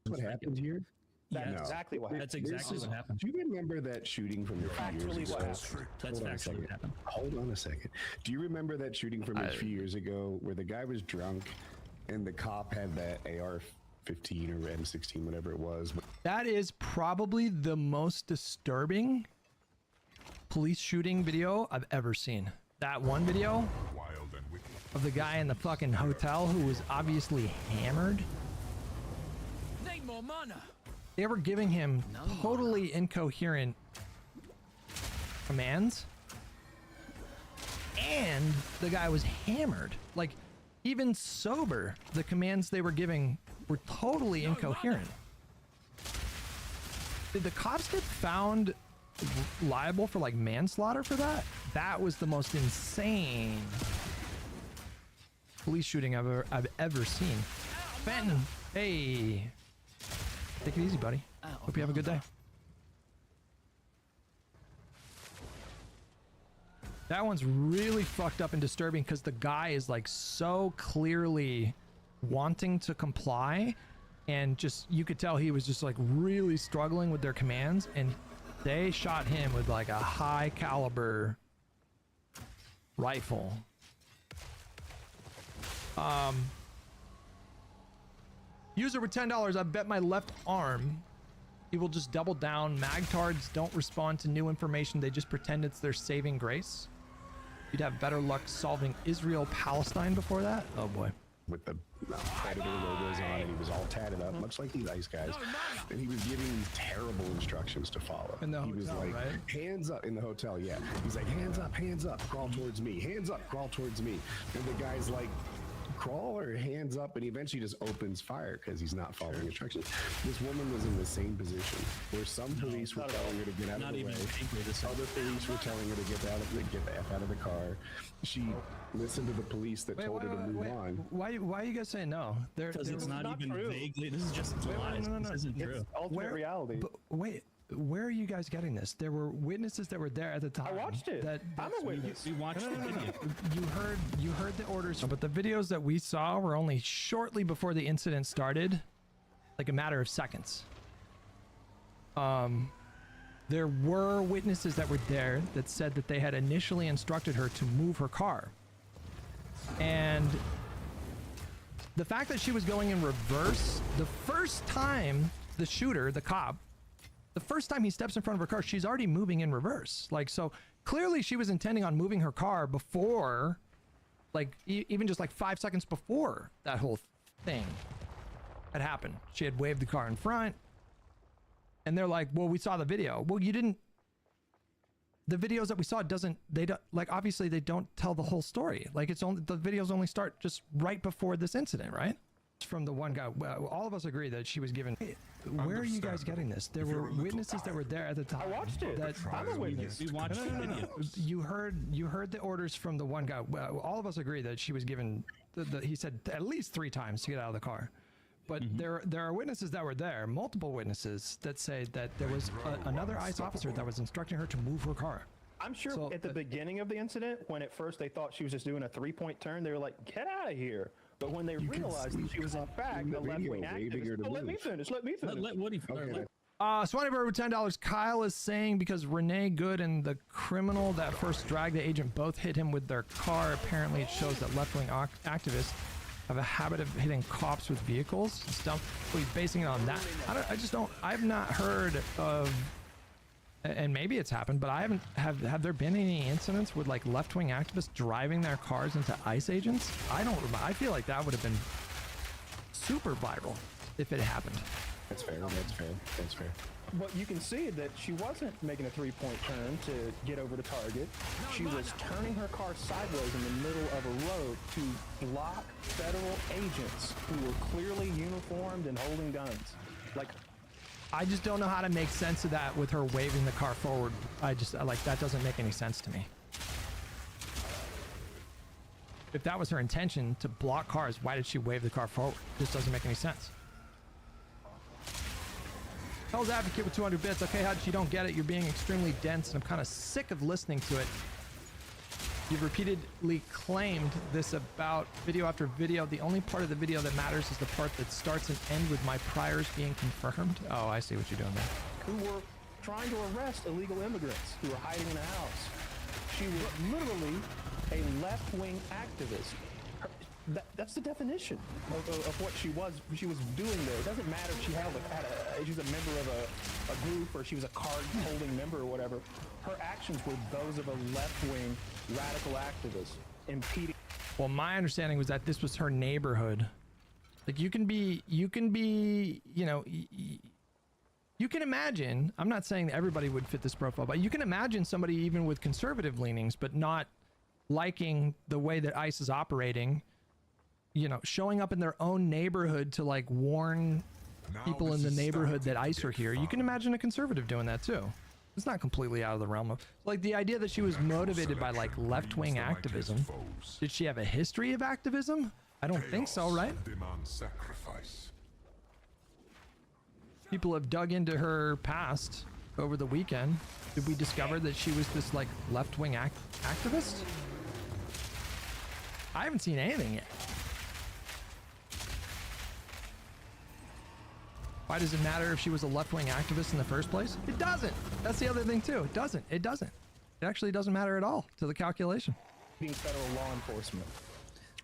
S6: What happened here?
S9: That's exactly what happened.
S7: That's exactly what happened.
S6: Do you remember that shooting from a few years ago?
S7: That's factually what happened.
S6: Hold on a second. Do you remember that shooting from a few years ago where the guy was drunk and the cop had that AR-15 or M16, whatever it was?
S8: That is probably the most disturbing police shooting video I've ever seen. That one video of the guy in the fucking hotel who was obviously hammered They were giving him totally incoherent commands, and the guy was hammered. Like, even sober, the commands they were giving were totally incoherent. Did the cops get found liable for like manslaughter for that? That was the most insane police shooting I've ever seen. Fenton, hey, take it easy, buddy. Hope you have a good day. That one's really fucked up and disturbing because the guy is like so clearly wanting to comply, and just you could tell he was just like really struggling with their commands, and they shot him with like a high caliber rifle. User with $10, I bet my left arm he will just double down. Magtards don't respond to new information, they just pretend it's their saving grace. You'd have better luck solving Israel-Palestine before that? Oh boy.
S6: With the Predator logos on, and he was all tatted up, much like these ice guys. And he was giving these terrible instructions to follow.
S8: In the
S6: he was
S8: hotel,
S6: like,
S8: right?
S6: hands up in the hotel, yeah. He's like, hands up, crawl towards me. Hands up, crawl towards me. And the guy's like, crawl or hands up, and he eventually just opens fire because he's not following instructions. This woman was in the same position where some police were telling her to get out of the way. Other police were telling her to get the F out of the car. She listened to the police that told her to move on.
S8: Why are you guys saying no?
S7: Because it's not even
S9: true.
S7: vaguely. This is just lies.
S8: No.
S7: This isn't true.
S9: It's alternate reality.
S8: But wait, where are you guys getting this? There were witnesses that were there at the time.
S9: I watched it. I'm a witness.
S7: We watched the video.
S8: You heard the orders, but the videos that we saw were only shortly before the incident started, like a matter of seconds. There were witnesses that were there that said that they had initially instructed her to move her car. And the fact that she was going in reverse, the first time the shooter, the cop, the first time he steps in front of her car, she's already moving in reverse. Like, so clearly she was intending on moving her car before, like, even just like 5 seconds before that whole thing had happened. She had waved the car in front, and they're like, well, we saw the video. Well, you didn't. The videos that we saw obviously they don't tell the whole story. Like, it's only, the videos only start just right before this incident, right? From the one guy, well, all of us agree that she was given. Where are you guys getting this? There were witnesses that were there at the time.
S9: I watched it. I'm a witness.
S7: We watched the video.
S8: You heard the orders from the one guy. Well, all of us agree that she was given. He said at least 3 times to get out of the car. But there are witnesses that were there, multiple witnesses that say that there was another ICE officer that was instructing her to move her car.
S9: I'm sure
S8: So,
S9: at the beginning of the incident, when at first they thought she was just doing a 3-point turn, they were like, get out of here. But when they realized that she was in fact a left-wing activist, let me finish.
S7: Let Woody.
S6: Okay.
S8: Swanee with $10. Kyle is saying because Renee Good and the criminal that first dragged the agent both hit him with their car. Apparently, it shows that left-wing activists have a habit of hitting cops with vehicles. It's dumb. So he's basing it on that. I've not heard of, and maybe it's happened, but I haven't. Have there been any incidents with like left-wing activists driving their cars into ICE agents? I don't remember. I feel like that would have been super viral if it happened.
S6: That's fair.
S9: But you can see that she wasn't making a 3-point turn to get over the target. She was turning her car sideways in the middle of a road to block federal agents who were clearly uniformed and holding guns. Like,
S8: I just don't know how to make sense of that with her waving the car forward. That doesn't make any sense to me. If that was her intention to block cars, why did she wave the car forward? This doesn't make any sense. Hell's Advocate with 200 bits. Okay, Hutch, you don't get it. You're being extremely dense, and I'm kind of sick of listening to it. You've repeatedly claimed this about video after video. The only part of the video that matters is the part that starts and ends with my priors being confirmed. Oh, I see what you're doing there.
S9: who were trying to arrest illegal immigrants who were hiding in a house. She was literally a left-wing activist. That's the definition of what she was doing there. It doesn't matter if she she's a member of a group or she was a card-holding member or whatever. Her actions were those of a left-wing radical activist impeding.
S8: Well, my understanding was that this was her neighborhood Like you can be, you know, you can imagine, I'm not saying that everybody would fit this profile, but you can imagine somebody even with conservative leanings, but not liking the way that ICE is operating, you know, showing up in their own neighborhood to like warn people in the neighborhood that ICE are here. You can imagine a conservative doing that too. It's not completely out of the realm of, like, the idea that she was motivated by like left-wing activism. Did she have a history of activism? I don't think so, right? People have dug into her past over the weekend. Did we discover that she was this like left-wing activist? I haven't seen anything yet. Why does it matter if she was a left-wing activist in the first place? It doesn't. That's the other thing too. It doesn't. It doesn't. It actually doesn't matter at all to the calculation.
S9: Being federal law enforcement.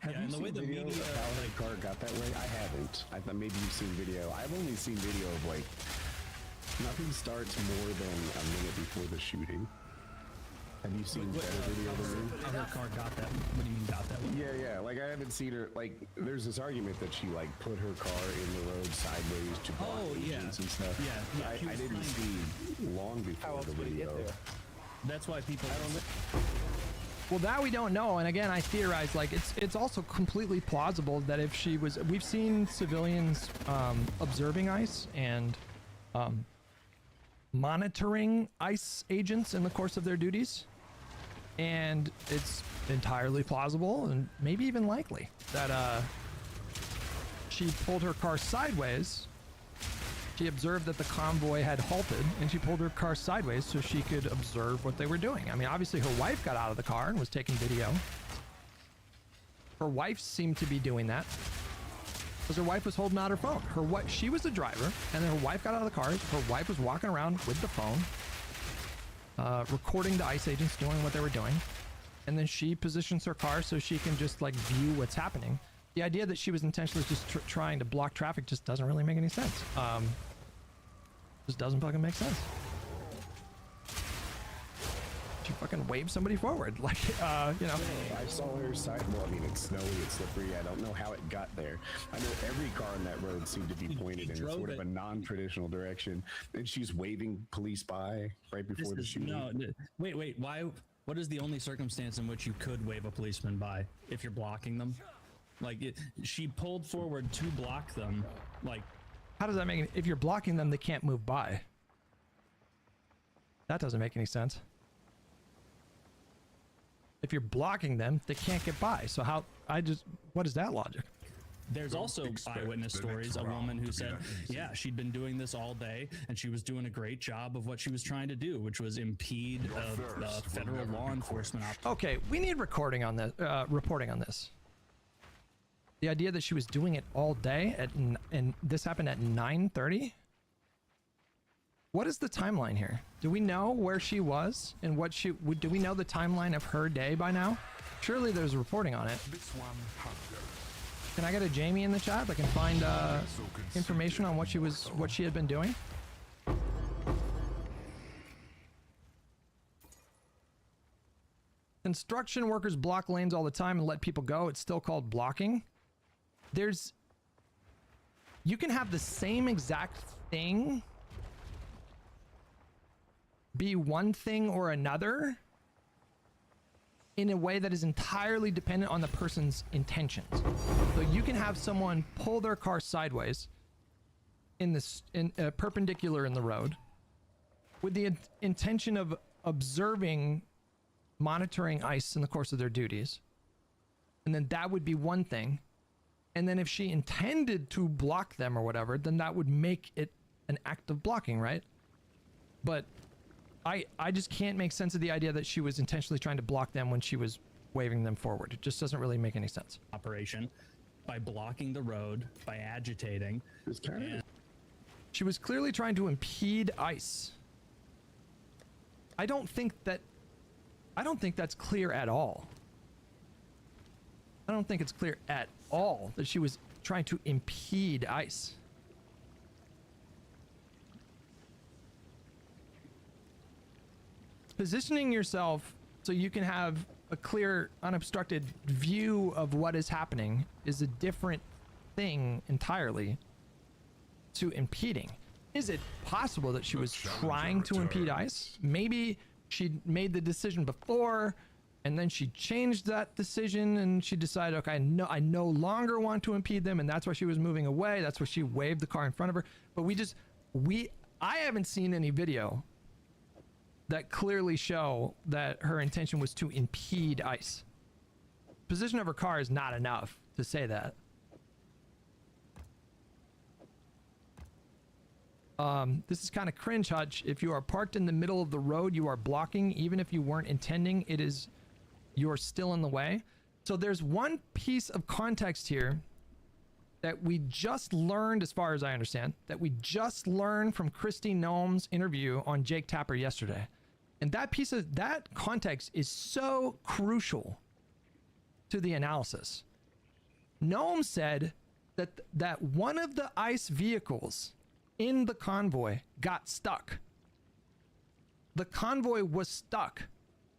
S6: Have you seen video of how the car got that way? I haven't. I thought maybe you've seen video. I've only seen video of like nothing starts more than a minute before the shooting. Have you seen better video than me?
S7: How her car got that? What do you mean got that one?
S6: Yeah. Like I haven't seen her. Like there's this argument that she like put her car in the road sideways to block agents and stuff.
S7: Yeah.
S6: I didn't see long before the video.
S7: That's why people. I don't know.
S8: Well, that we don't know, and again, I theorize like it's also completely plausible that if she was, we've seen civilians observing ICE and monitoring ICE agents in the course of their duties, and it's entirely plausible and maybe even likely that she pulled her car sideways. She observed that the convoy had halted, and she pulled her car sideways so she could observe what they were doing. I mean, obviously her wife got out of the car and was taking video. Her wife seemed to be doing that because her wife was holding out her phone. She was the driver, and then her wife got out of the car. Her wife was walking around with the phone, recording the ICE agents doing what they were doing. And then she positions her car so she can just like view what's happening. The idea that she was intentionally just trying to block traffic just doesn't really make any sense. Just doesn't fucking make sense. She fucking waved somebody forward, like, you know.
S6: I saw her side. Well, I mean, it's snowy, it's slippery. I don't know how it got there. I know every car on that road seemed to be pointed in sort of a non-traditional direction, and she's waving police by right before the shooting.
S7: No, wait. Why? What is the only circumstance in which you could wave a policeman by if you're blocking them? Like she pulled forward to block them. Like,
S8: how does that make? If you're blocking them, they can't move by. That doesn't make any sense. If you're blocking them, they can't get by. So how? What is that logic?
S7: There's also eyewitness stories. A woman who said, yeah, she'd been doing this all day, and she was doing a great job of what she was trying to do, which was impede federal law enforcement.
S8: Okay, we need reporting on this. The idea that she was doing it all day and this happened at 9:30. What is the timeline here? Do we know where she was and what she would? Do we know the timeline of her day by now? Surely there's reporting on it. Can I get a Jamie in the chat that can find information on what she had been doing? Construction workers block lanes all the time and let people go. It's still called blocking. You can have the same exact thing be one thing or another in a way that is entirely dependent on the person's intentions. So you can have someone pull their car sideways perpendicular in the road with the intention of observing, monitoring ICE in the course of their duties. And then that would be one thing. And then if she intended to block them or whatever, then that would make it an act of blocking, right? But I just can't make sense of the idea that she was intentionally trying to block them when she was waving them forward. It just doesn't really make any sense.
S7: Operation by blocking the road, by agitating.
S8: She was clearly trying to impede ICE. I don't think that's clear at all. I don't think it's clear at all that she was trying to impede ICE. Positioning yourself so you can have a clear, unobstructed view of what is happening is a different thing entirely to impeding. Is it possible that she was trying to impede ICE? Maybe she made the decision before and then she changed that decision and she decided, okay, I no longer want to impede them, and that's why she was moving away. That's why she waved the car in front of her. But I haven't seen any video that clearly show that her intention was to impede ICE. Position of her car is not enough to say that. This is kind of cringe, Hutch. If you are parked in the middle of the road, you are blocking. Even if you weren't intending, you're still in the way. So there's one piece of context here that we just learned, as far as I understand, that we just learned from Christy Noem's interview on Jake Tapper yesterday. And that piece of that context is so crucial to the analysis. Noem said that one of the ICE vehicles in the convoy got stuck. The convoy was stuck.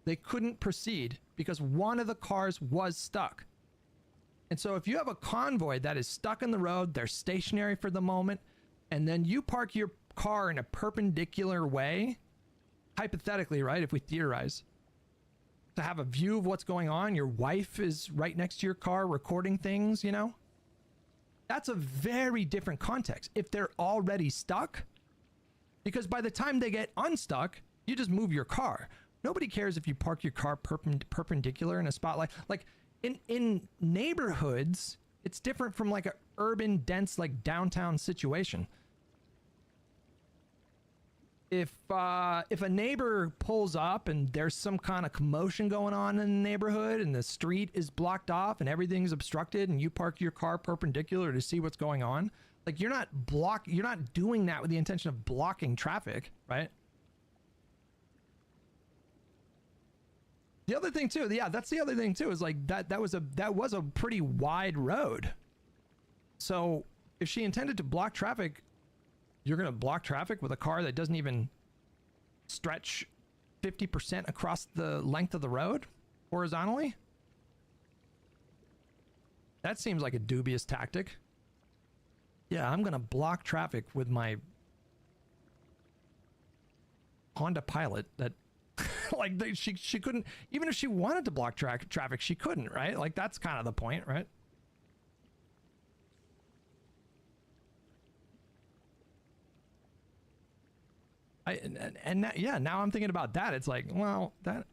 S8: They couldn't proceed because one of the cars was stuck. And so if you have a convoy that is stuck in the road, they're stationary for the moment, and then you park your car in a perpendicular way, hypothetically, right, if we theorize, to have a view of what's going on, your wife is right next to your car recording things, you know? That's a very different context. If they're already stuck, because by the time they get unstuck, you just move your car. Nobody cares if you park your car perpendicular in a spot like in neighborhoods. It's different from like a urban, dense, like downtown situation. If a neighbor pulls up and there's some kind of commotion going on in the neighborhood and the street is blocked off and everything's obstructed and you park your car perpendicular to see what's going on, like you're not doing that with the intention of blocking traffic, right? The other thing too, yeah, that's the other thing too, is like that was a pretty wide road. So if she intended to block traffic, you're going to block traffic with a car that doesn't even stretch 50% across the length of the road horizontally? That seems like a dubious tactic. Yeah, I'm going to block traffic with my Honda Pilot that like she couldn't, even if she wanted to block traffic, she couldn't, right? Like that's kind of the point, right? Now I'm thinking about that. It's like, well, that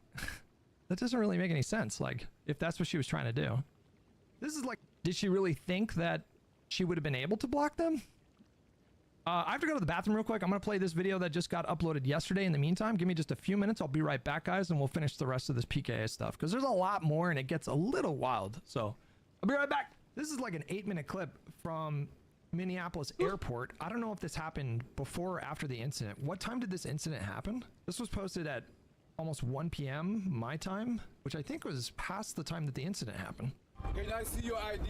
S8: doesn't really make any sense. Like, if that's what she was trying to do. This is like, did she really think that she would have been able to block them? I have to go to the bathroom real quick. I'm going to play this video that just got uploaded yesterday. In the meantime, give me just a few minutes. I'll be right back, guys, and we'll finish the rest of this PKA stuff, because there's a lot more and it gets a little wild. So I'll be right back. This is like an 8-minute clip from Minneapolis airport. I don't know if this happened before or after the incident. What time did this incident happen? This was posted at almost 1 p.m. my time, which I think was past the time that the incident happened.
S11: Can I see your ID?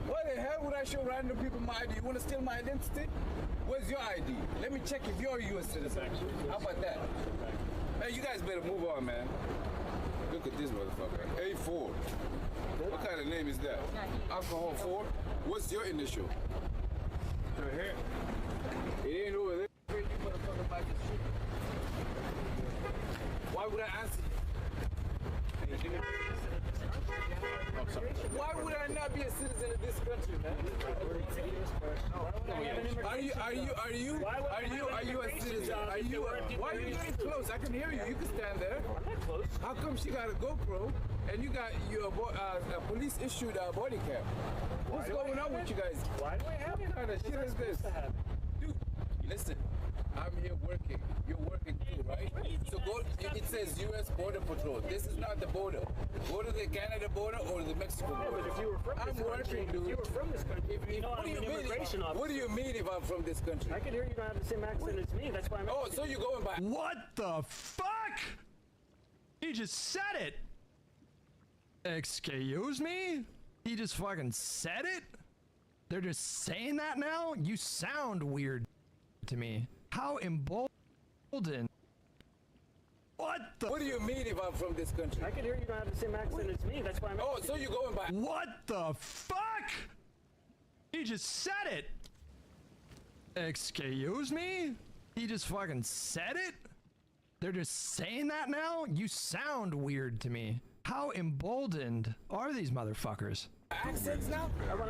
S11: Why the hell would I show random people my ID? You want to steal my identity? Where's your ID? Let me check if you're a U.S. citizen. How about that? Hey, you guys better move on, man. Look at this motherfucker. A4. What kind of name is that? Alcohol 4? What's your initial? Right here. It ain't over there. You motherfucker might just shoot. Why would I answer you? Why would I not be a citizen of this country, man? Are you a citizen? Why are you getting close? I can hear you. You can stand there. I'm not close. How come she got a GoPro and you got your police issued a body cam? What's going on with you guys? Why do I have it? What kind of shit is this? Dude, listen. I'm here working. You're working too, right? So go. It says U.S. Border Patrol. This is not the border. Go to the Canada border or the Mexico border.
S12: If you were from this country, if you were from this country, you know I'm an immigration officer.
S11: What do you mean if I'm from this country?
S12: I can hear you don't have the same accent as me. That's why I'm.
S11: Oh, so you're going by?
S8: What the fuck? He just said it. Excuse me? He just fucking said it? They're just saying that now? You sound weird to me. How emboldened. What the?
S11: What do you mean if I'm from this country?
S12: I can hear you don't have the same accent as me. That's why I'm.
S11: Oh, so you're going by?
S8: What the fuck? He just said it. Excuse me? He just fucking said it? They're just saying that now? You sound weird to me. How emboldened are these motherfuckers?
S11: Accents now? Is that what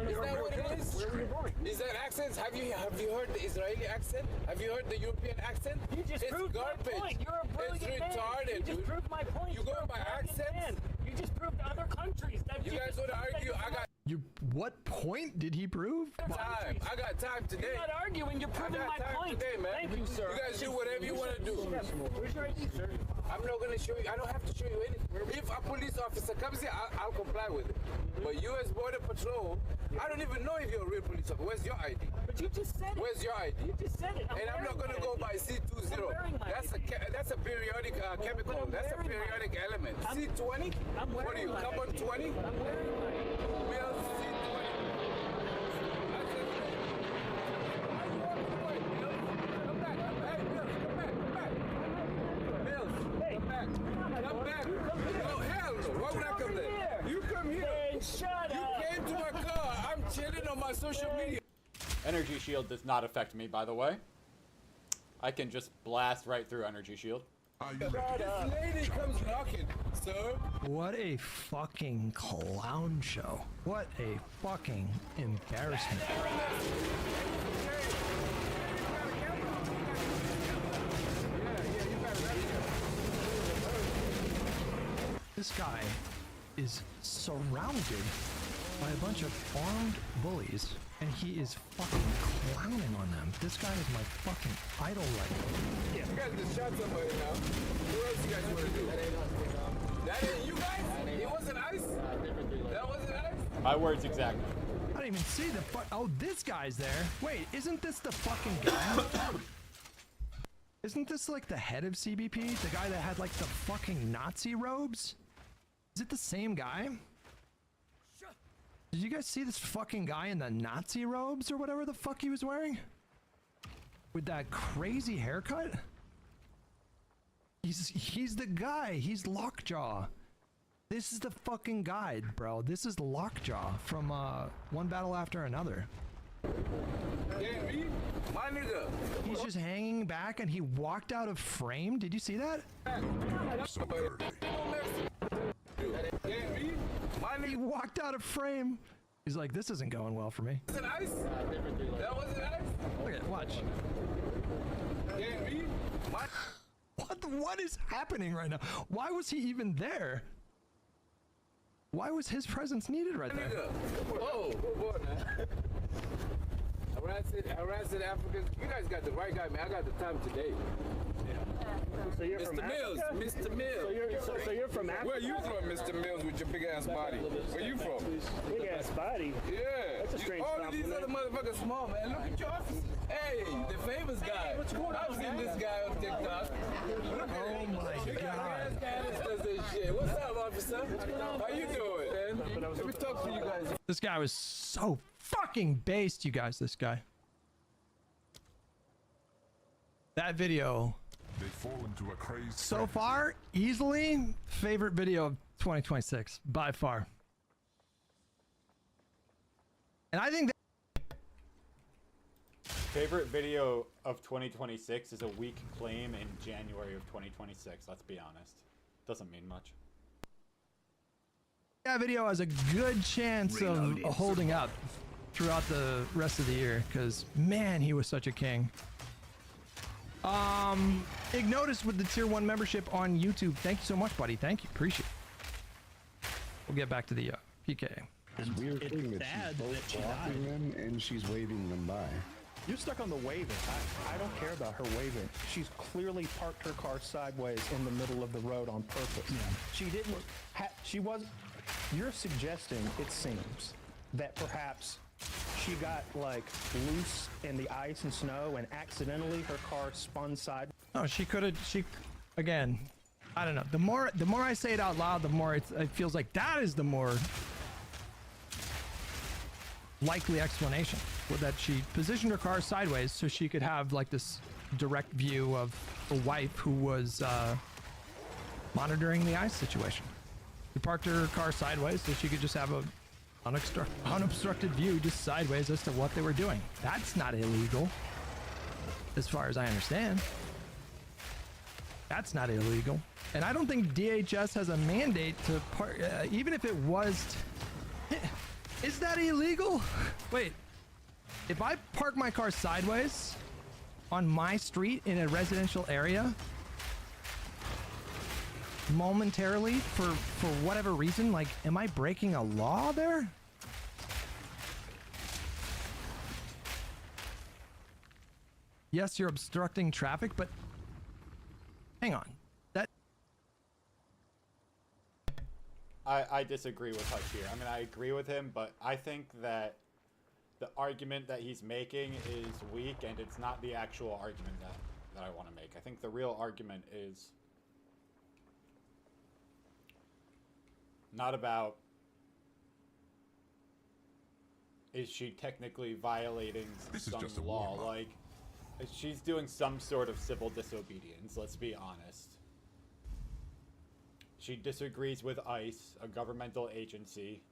S11: it is? Where were you going? Is that accents? Have you heard the Israeli accent? Have you heard the European accent?
S12: You just proved my point. You're a brilliant
S11: It's retarded,
S12: man. You just
S11: dude.
S12: proved my point.
S11: You going by accents?
S12: You just proved other countries. That
S11: You guys want to argue? I got
S8: What point did he prove?
S11: time. I got time today.
S12: You're not arguing. You're proving
S11: I got
S12: my
S11: time
S12: point.
S11: today, man.
S12: Thank you, sir.
S11: You guys do whatever you want to do.
S12: Where's your ID, sir?
S11: I'm not going to show you. I don't have to show you anything. If a police officer comes here, I'll comply with it. But U.S. Border Patrol, I don't even know if you're a real police officer. Where's your ID?
S12: But you just said it.
S11: Where's your ID?
S12: You just said it.
S11: And I'm not going to go by C20. That's a periodic chemical. That's a periodic element. C20? What are you, carbon 20?
S12: I'm wearing my
S11: Real C20. Come back. Hey, Mills, come back. Mills, come back. Come back. Oh, hell no. Why would I come there? You come here.
S12: Hey, shut up.
S11: You came to my car. I'm chilling on my social media.
S1: Energy shield does not affect me, by the way. I can just blast right through energy shield.
S11: This lady comes knocking, sir.
S8: What a fucking clown show. What a fucking embarrassment. This guy is surrounded by a bunch of armed bullies, and he is fucking clowning on them. This guy is my fucking idol right now.
S11: You guys just shot somebody now. What else you guys want to do? That ain't you guys? It wasn't ice? That wasn't ice?
S1: My words exactly.
S8: I didn't even see the fuck. Oh, this guy's there. Wait, isn't this the fucking guy? Isn't this like the head of CBP? The guy that had like the fucking Nazi robes? Is it the same guy? Did you guys see this fucking guy in the Nazi robes or whatever the fuck he was wearing? With that crazy haircut? He's the guy. He's Lockjaw. This is the fucking guy, bro. This is Lockjaw from One Battle After Another.
S11: Yeah, me? My nigga.
S8: He's just hanging back and he walked out of frame. Did you see that? He walked out of frame. He's like, this isn't going well for me.
S11: Wasn't ice? That wasn't ice?
S8: Look at it, watch.
S11: Yeah, me? My
S8: What is happening right now? Why was he even there? Why was his presence needed right there?
S11: nigga. Whoa, boy, man. Harassing Africans. You guys got the right guy, man. I got the time today.
S12: So you're from
S11: Mr. Mills,
S12: Africa?
S11: Mr. Mills.
S12: So you're from Africa?
S11: Where you from, Mr. Mills, with your big ass body? Where you from?
S12: Big ass body.
S11: Yeah.
S12: That's a strange
S11: All of these other motherfuckers small, man. Look at your office. Hey, the famous guy.
S12: what's going on,
S11: I've seen
S12: man?
S11: this guy on TikTok. Look at
S8: Oh
S11: him.
S8: my
S11: Big
S8: God.
S11: ass guy that does this shit. What's up, officer? How you doing, man? Let me talk to you guys.
S8: This guy was so fucking based, you guys, this guy. That video,
S10: They fall into a crazed
S8: so far, easily favorite video of 2026, by far. And I think that
S1: Favorite video of 2026 is a weak claim in January of 2026. Let's be honest. Doesn't mean much.
S8: that video has a good chance of holding up throughout the rest of the year, because man, he was such a king. Ignotus with the tier 1 membership on YouTube. Thank you so much, buddy. Thank you. Appreciate it. We'll get back to the PK.
S6: It's weird thing that
S7: sad
S6: she's both
S7: that she
S6: blocking them and she's waving them by.
S9: You're stuck on the waving. I don't care about her waving. She's clearly parked her car sideways in the middle of the road on purpose.
S7: Yeah.
S9: She didn't. She was. You're suggesting, it seems, that perhaps she got like loose in the ice and snow and accidentally her car spun side.
S8: No, she could have. She, again, I don't know. The more I say it out loud, the more it feels like that is the more likely explanation. That she positioned her car sideways so she could have like this direct view of a wife who was monitoring the ice situation. She parked her car sideways so she could just have a unobstructed view just sideways as to what they were doing. That's not illegal, as far as I understand. That's not illegal. And I don't think DHS has a mandate to park, even if it was. Is that illegal? Wait, if I park my car sideways on my street in a residential area, momentarily for whatever reason, like, am I breaking a law there? Yes, you're obstructing traffic, but hang on. That
S1: I disagree with Hutch here. I mean, I agree with him, but I think that the argument that he's making is weak, and it's not the actual argument that I want to make. I think the real argument is not about, is she technically violating some law? Like, she's doing some sort of civil disobedience, let's be honest. She disagrees with ICE, a governmental agency,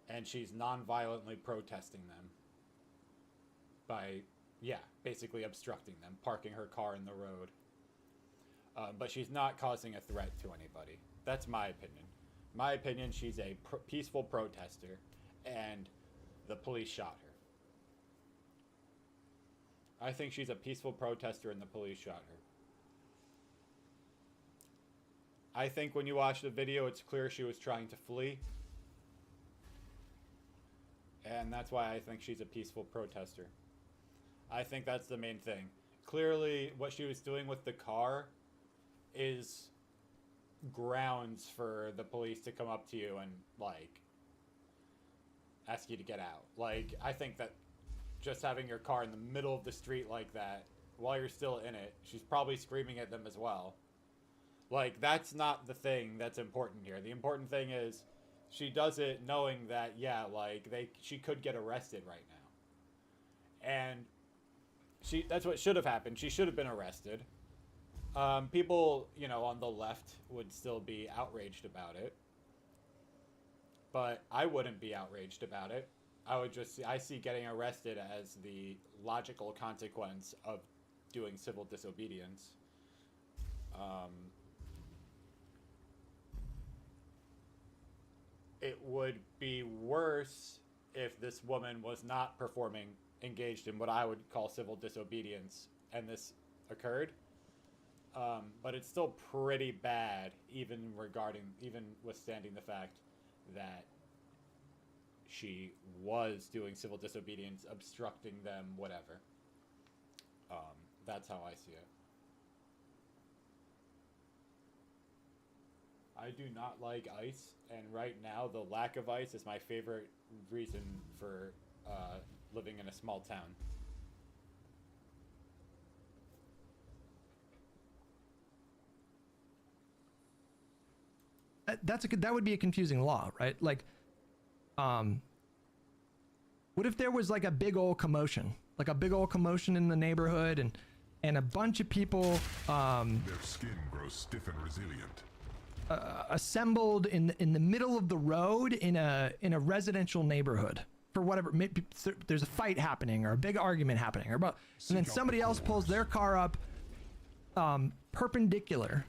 S1: and she's non-violently protesting them by, yeah, basically obstructing them, parking her car in the road. But she's not causing a threat to anybody. That's my opinion. My opinion, she's a peaceful protester, and the police shot her. I think she's a peaceful protester, and the police shot her. I think when you watch the video, it's clear she was trying to flee. And that's why I think she's a peaceful protester. I think that's the main thing. Clearly, what she was doing with the car is grounds for the police to come up to you and, like, ask you to get out. Like, I think that just having your car in the middle of the street like that, while you're still in it, she's probably screaming at them as well. Like, that's not the thing that's important here. The important thing is she does it knowing that, yeah, like, she could get arrested right now. And that's what should have happened. She should have been arrested. People, you know, on the left would still be outraged about it. But I wouldn't be outraged about it. I see getting arrested as the logical consequence of doing civil disobedience. It would be worse if this woman was not engaged in what I would call civil disobedience, and this occurred. But it's still pretty bad, even withstanding the fact that she was doing civil disobedience, obstructing them, whatever. That's how I see it. I do not like ICE, and right now the lack of ICE is my favorite reason for living in a small town.
S8: That would be a confusing law, right? Like, what if there was like a big old commotion, in the neighborhood, and a bunch of people
S10: their skin grows stiff and resilient.
S8: Assembled in the middle of the road in a residential neighborhood for whatever. Maybe there's a fight happening or a big argument happening, and then somebody else pulls their car up perpendicular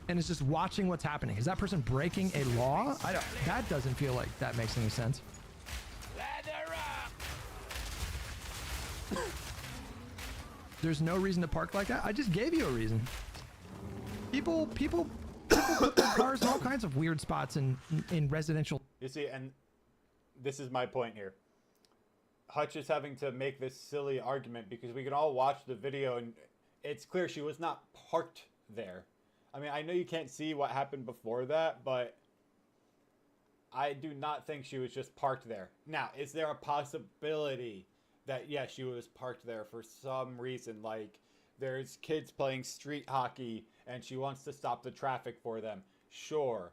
S8: and is just watching what's happening. Is that person breaking a law? That doesn't feel like that makes any sense. There's no reason to park like that. I just gave you a reason. People put their cars in all kinds of weird spots in residential.
S1: You see, and this is my point here. Hutch is having to make this silly argument because we can all watch the video and it's clear she was not parked there. I mean, I know you can't see what happened before that, but I do not think she was just parked there. Now, is there a possibility that, yeah, she was parked there for some reason, like there's kids playing street hockey and she wants to stop the traffic for them? Sure.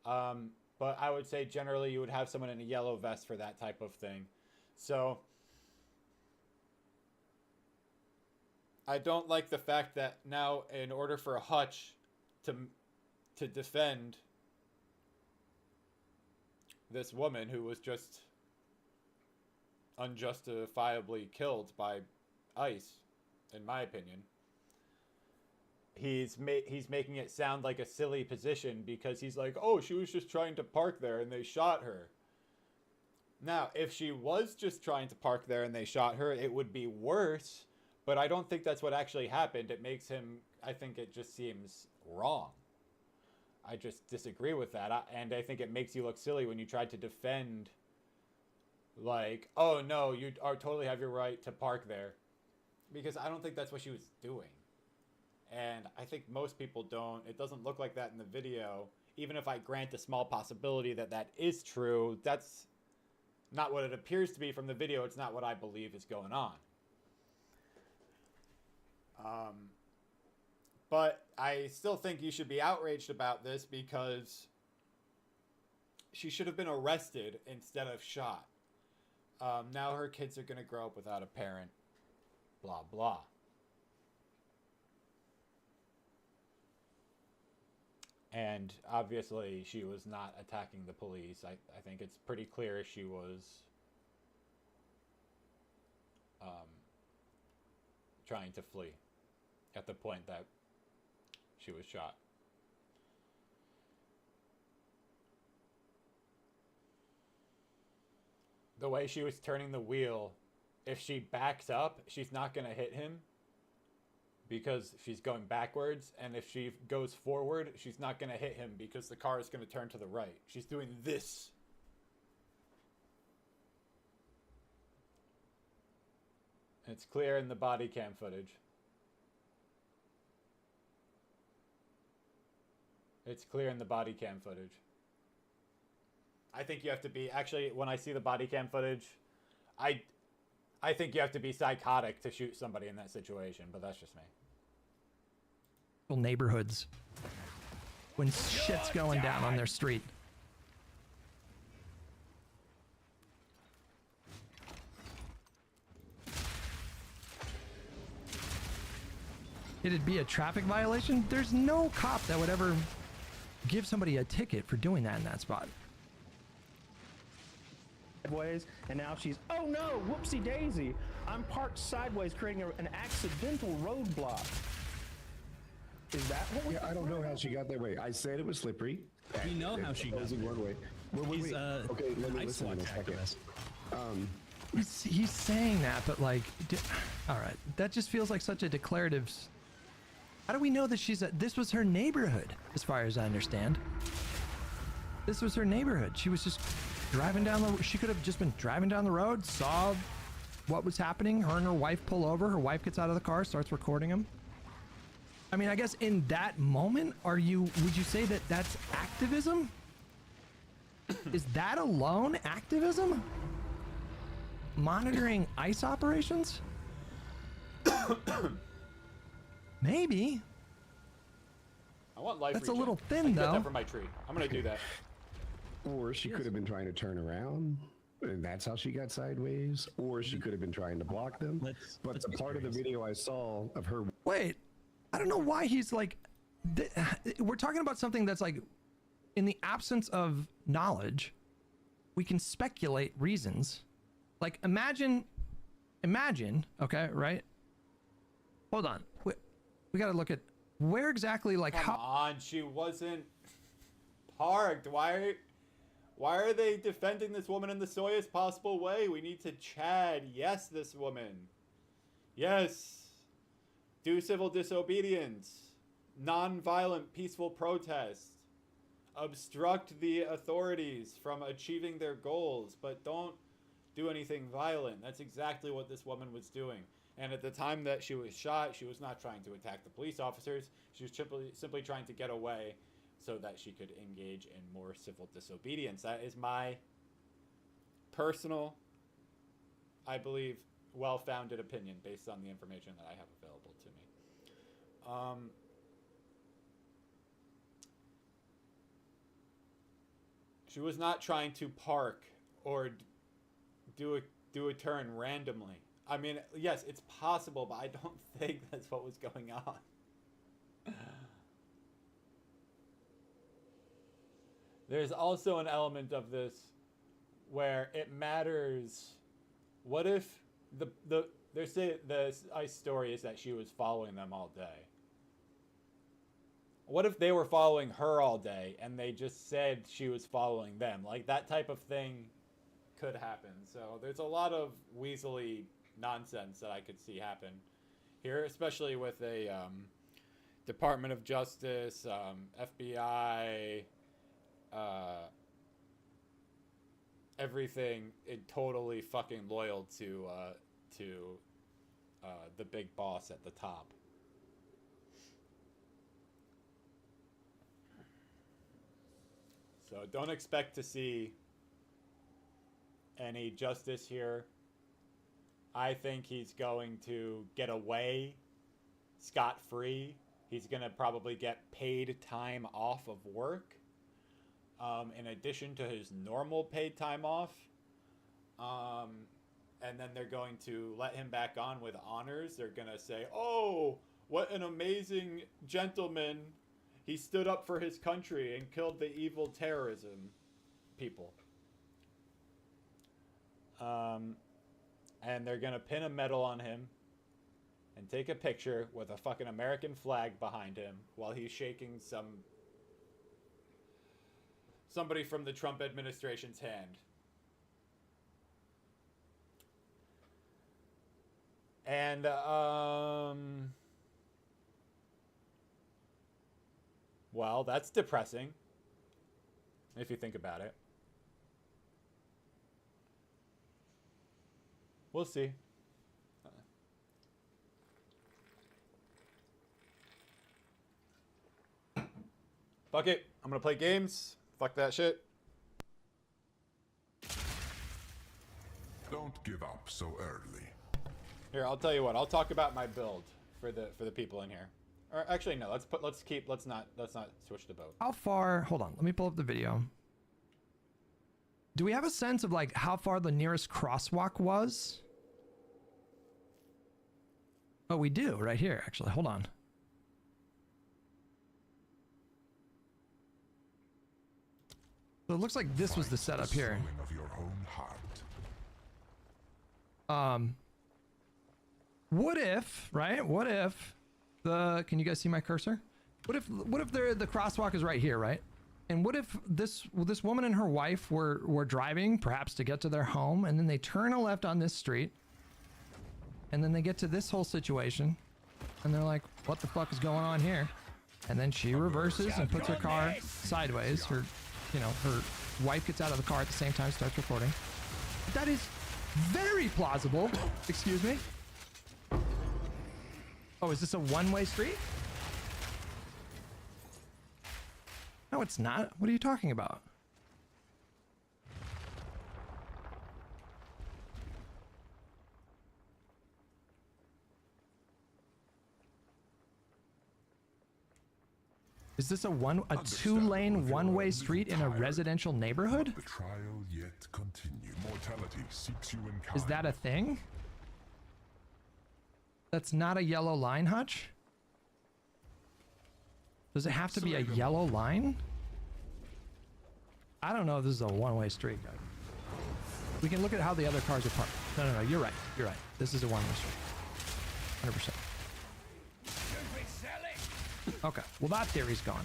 S1: But I would say generally you would have someone in a yellow vest for that type of thing. So I don't like the fact that now, in order for Hutch to defend this woman who was just unjustifiably killed by ICE, in my opinion. He's making it sound like a silly position because he's like, oh, she was just trying to park there and they shot her. Now, if she was just trying to park there and they shot her, it would be worse, but I don't think that's what actually happened. It makes him, I think it just seems wrong. I just disagree with that, and I think it makes you look silly when you try to defend, like, oh no, you totally have your right to park there, because I don't think that's what she was doing. And I think most people don't. It doesn't look like that in the video. Even if I grant a small possibility that that is true, that's not what it appears to be from the video. It's not what I believe is going on. But I still think you should be outraged about this because she should have been arrested instead of shot. Now her kids are going to grow up without a parent. Blah, blah. And obviously she was not attacking the police. I think it's pretty clear she was trying to flee at the point that she was shot. The way she was turning the wheel, if she backs up, she's not going to hit him because she's going backwards, and if she goes forward, she's not going to hit him because the car is going to turn to the right. She's doing this. It's clear in the body cam footage. It's clear in the body cam footage. I think you have to be, actually, when I see the body cam footage, I think you have to be psychotic to shoot somebody in that situation, but that's just me.
S8: Neighborhoods. When shit's going down on their street. It'd be a traffic violation? There's no cop that would ever give somebody a ticket for doing that in that spot.
S9: Sideways, and now she's, oh no, whoopsie daisy. I'm parked sideways, creating an accidental roadblock. Is that what
S6: I don't know how she got that way. I said it was slippery.
S7: We know how she got there.
S6: One way.
S7: He's
S6: okay, let me listen in a second.
S8: He's saying that, but like, all right, that just feels like such a declarative. How do we know that this was her neighborhood, as far as I understand? This was her neighborhood. She was just driving down she could have just been driving down the road, saw what was happening. Her and her wife pull over. Her wife gets out of the car, starts recording him. I mean, I guess in that moment, would you say that that's activism? Is that alone activism? Monitoring ICE operations? Maybe.
S1: I want life
S8: That's
S1: regen.
S8: a little
S1: I
S8: thin,
S1: can get
S8: though.
S1: that from my tree. I'm going to do that.
S6: Or she could have been trying to turn around, and that's how she got sideways. Or she could have been trying to block them. But the part of the video I saw of her...
S8: Wait, I don't know why he's like... We're talking about something that's like, in the absence of knowledge, we can speculate reasons. Like, imagine, okay, right? Hold on. We got to look at where exactly, like,
S1: Come on, she wasn't parked. Why are they defending this woman in the soyest possible way? We need to Chad. Yes, this woman. Yes. Do civil disobedience. Non-violent, peaceful protest. Obstruct the authorities from achieving their goals, but don't do anything violent. That's exactly what this woman was doing. And at the time that she was shot, she was not trying to attack the police officers. She was simply trying to get away so that she could engage in more civil disobedience. That is my personal, I believe, well-founded opinion based on the information that I have available to me. She was not trying to park or do a turn randomly. I mean, yes, it's possible, but I don't think that's what was going on. There's also an element of this where it matters. What if the ice story is that she was following them all day? What if they were following her all day and they just said she was following them? Like, that type of thing could happen. So there's a lot of weaselly nonsense that I could see happen here, especially with a Department of Justice, FBI, everything totally fucking loyal to the big boss at the top. So don't expect to see any justice here. I think he's going to get away scot-free. He's going to probably get paid time off of work, in addition to his normal paid time off. And then they're going to let him back on with honors. They're going to say, oh, what an amazing gentleman. He stood up for his country and killed the evil terrorism people. And they're going to pin a medal on him and take a picture with a fucking American flag behind him while he's shaking somebody from the Trump administration's hand. And, well, that's depressing, if you think about it. We'll see. Fuck it. I'm gonna play games. Fuck that shit.
S10: Don't give up so early.
S1: Here, I'll tell you what. I'll talk about my build for the people in here. Or actually, no. Let's not switch the boat.
S8: How far? Hold on. Let me pull up the video. Do we have a sense of like how far the nearest crosswalk was? Oh, we do right here. Actually, hold on. So it looks like this was the setup here.
S10: Of your own heart.
S8: What if, right? What if can you guys see my cursor? What if the crosswalk is right here, right? And what if this woman and her wife were driving perhaps to get to their home, and then they turn a left on this street, and then they get to this whole situation, and they're like, what the fuck is going on here? And then she reverses and puts her car sideways. Her wife gets out of the car at the same time, starts recording. That is very plausible. Excuse me. Oh, is this a one-way street? No, it's not. What are you talking about? Is this a two-lane one-way street in a residential neighborhood?
S10: The trial yet continue. Mortality seeks you in kind.
S8: Is that a thing? That's not a yellow line, Hutch? Does it have to be a yellow line? I don't know if this is a one-way street, guys. We can look at how the other cars are parked. No, you're right. You're right. This is a one-way street. 100%. Okay, well that theory's gone.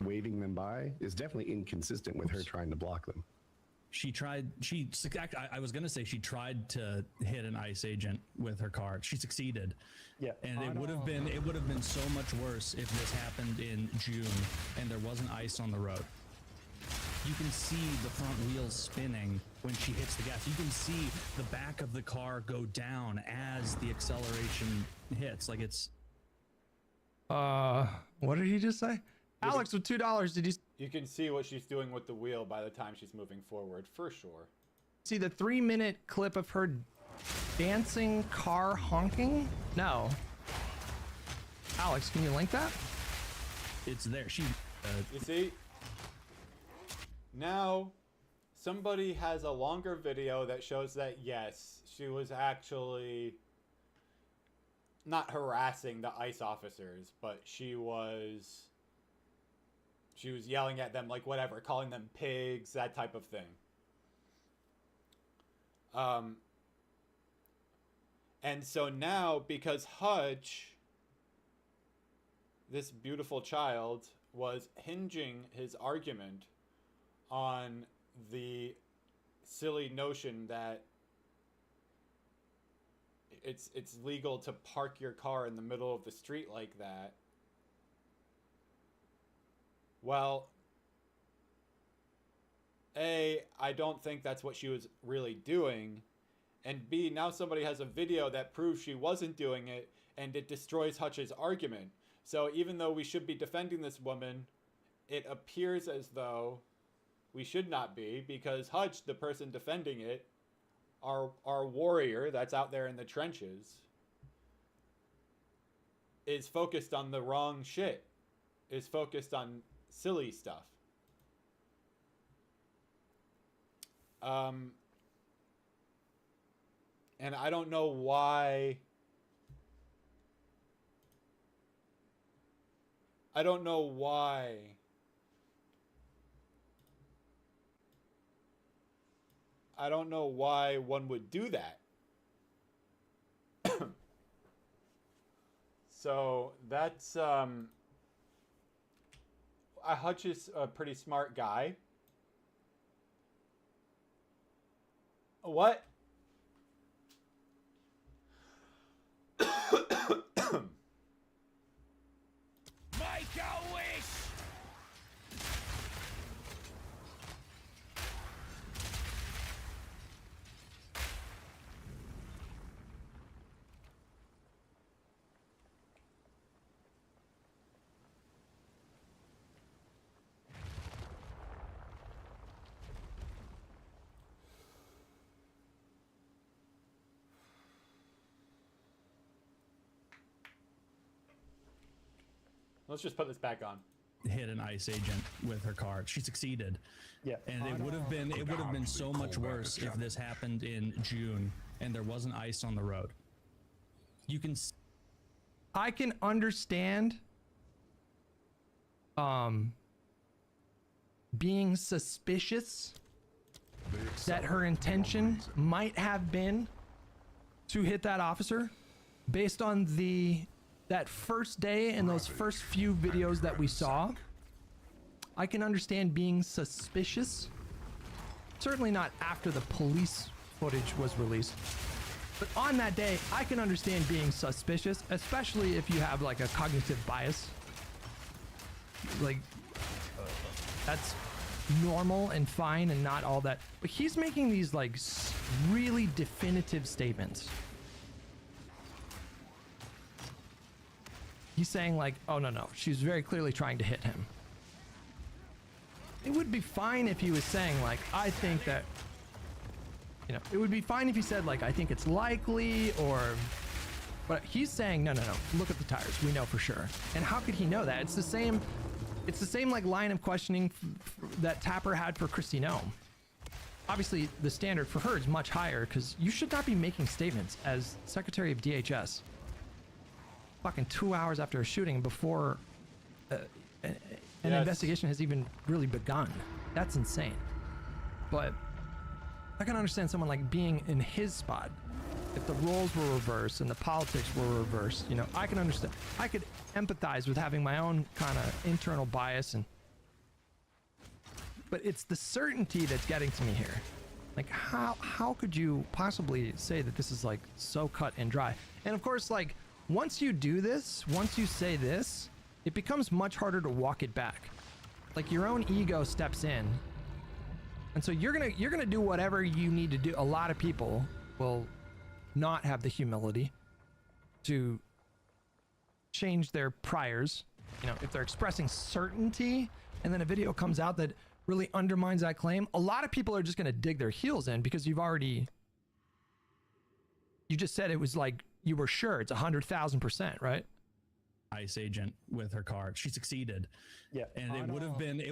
S6: Waving them by is definitely inconsistent with her trying to block them.
S7: I was gonna say she tried to hit an ICE agent with her car. She succeeded.
S9: Yeah.
S7: And it would have been so much worse if this happened in June and there wasn't ice on the road. You can see the front wheels spinning when she hits the gas. You can see the back of the car go down as the acceleration hits. Like it's.
S8: What did he just say? Alex, with $2, did you?
S1: You can see what she's doing with the wheel by the time she's moving forward, for sure.
S8: See the 3-minute clip of her dancing car honking? No. Alex, can you link that?
S7: It's there.
S1: You see? Now, somebody has a longer video that shows that, yes, she was actually not harassing the ICE officers, but she was She was yelling at them, like, whatever, calling them pigs, that type of thing. And so now, because Hutch, this beautiful child, was hinging his argument on the silly notion that it's legal to park your car in the middle of the street like that. Well, A, I don't think that's what she was really doing. And B, now somebody has a video that proves she wasn't doing it, and it destroys Hutch's argument. So even though we should be defending this woman, it appears as though we should not be, because Hutch, the person defending it, our warrior that's out there in the trenches, is focused on the wrong shit, is focused on silly stuff. And I don't know why. I don't know why. I don't know why one would do that. So that's Hutch is a pretty smart guy. What?
S11: Make a wish!
S1: Let's just put this back on.
S7: Hit an ICE agent with her car. She succeeded.
S9: Yeah.
S7: And it would have been so much worse if this happened in June and there wasn't ICE on the road. You can
S8: I can understand being suspicious that her intention might have been to hit that officer based on that first day and those first few videos that we saw. I can understand being suspicious. Certainly not after the police footage was released. But on that day, I can understand being suspicious, especially if you have like a cognitive bias. Like, that's normal and fine and not all that. But he's making these like really definitive statements. He's saying like, oh no, she was very clearly trying to hit him. It would be fine if he was saying like, I think that, you know, it would be fine if he said like, I think it's likely, or, but he's saying, no, look at the tires. We know for sure. And how could he know that? It's the same like line of questioning that Tapper had for Kristi Noem. Obviously the standard for her is much higher because you should not be making statements as Secretary of DHS fucking 2 hours after a shooting before an investigation has even really begun. That's insane. But I can understand someone like being in his spot. If the roles were reversed and the politics were reversed, you know, I can understand. I could empathize with having my own kind of internal bias, but it's the certainty that's getting to me here. Like, how could you possibly say that this is like so cut and dry? And of course, like, once you do this, once you say this, it becomes much harder to walk it back. Like, your own ego steps in. And so you're gonna do whatever you need to do. A lot of people will not have the humility to change their priors. You know, if they're expressing certainty and then a video comes out that really undermines that claim, a lot of people are just gonna dig their heels in because you just said it was like, you were sure it's 100,000%, right?
S7: ICE agent with her car. She succeeded.
S9: Yeah.
S7: And it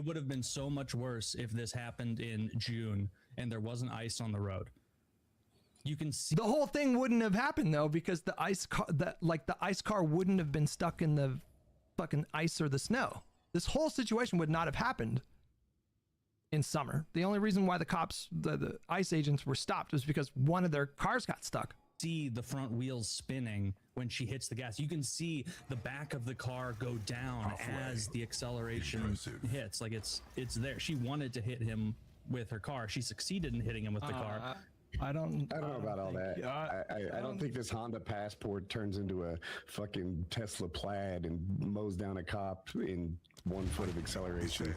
S7: would have been so much worse if this happened in June and there wasn't ICE on the road. You can see
S8: the whole thing wouldn't have happened though, because the ICE car wouldn't have been stuck in the fucking ice or the snow. This whole situation would not have happened in summer. The only reason why the cops, the ICE agents were stopped was because one of their cars got stuck.
S7: See the front wheels spinning when she hits the gas. You can see the back of the car go down as the acceleration hits. Like it's there. She wanted to hit him with her car. She succeeded in hitting him with the car.
S8: I don't
S6: know about all that. I don't think this Honda Passport turns into a fucking Tesla Plaid and mows down a cop in 1 foot of acceleration,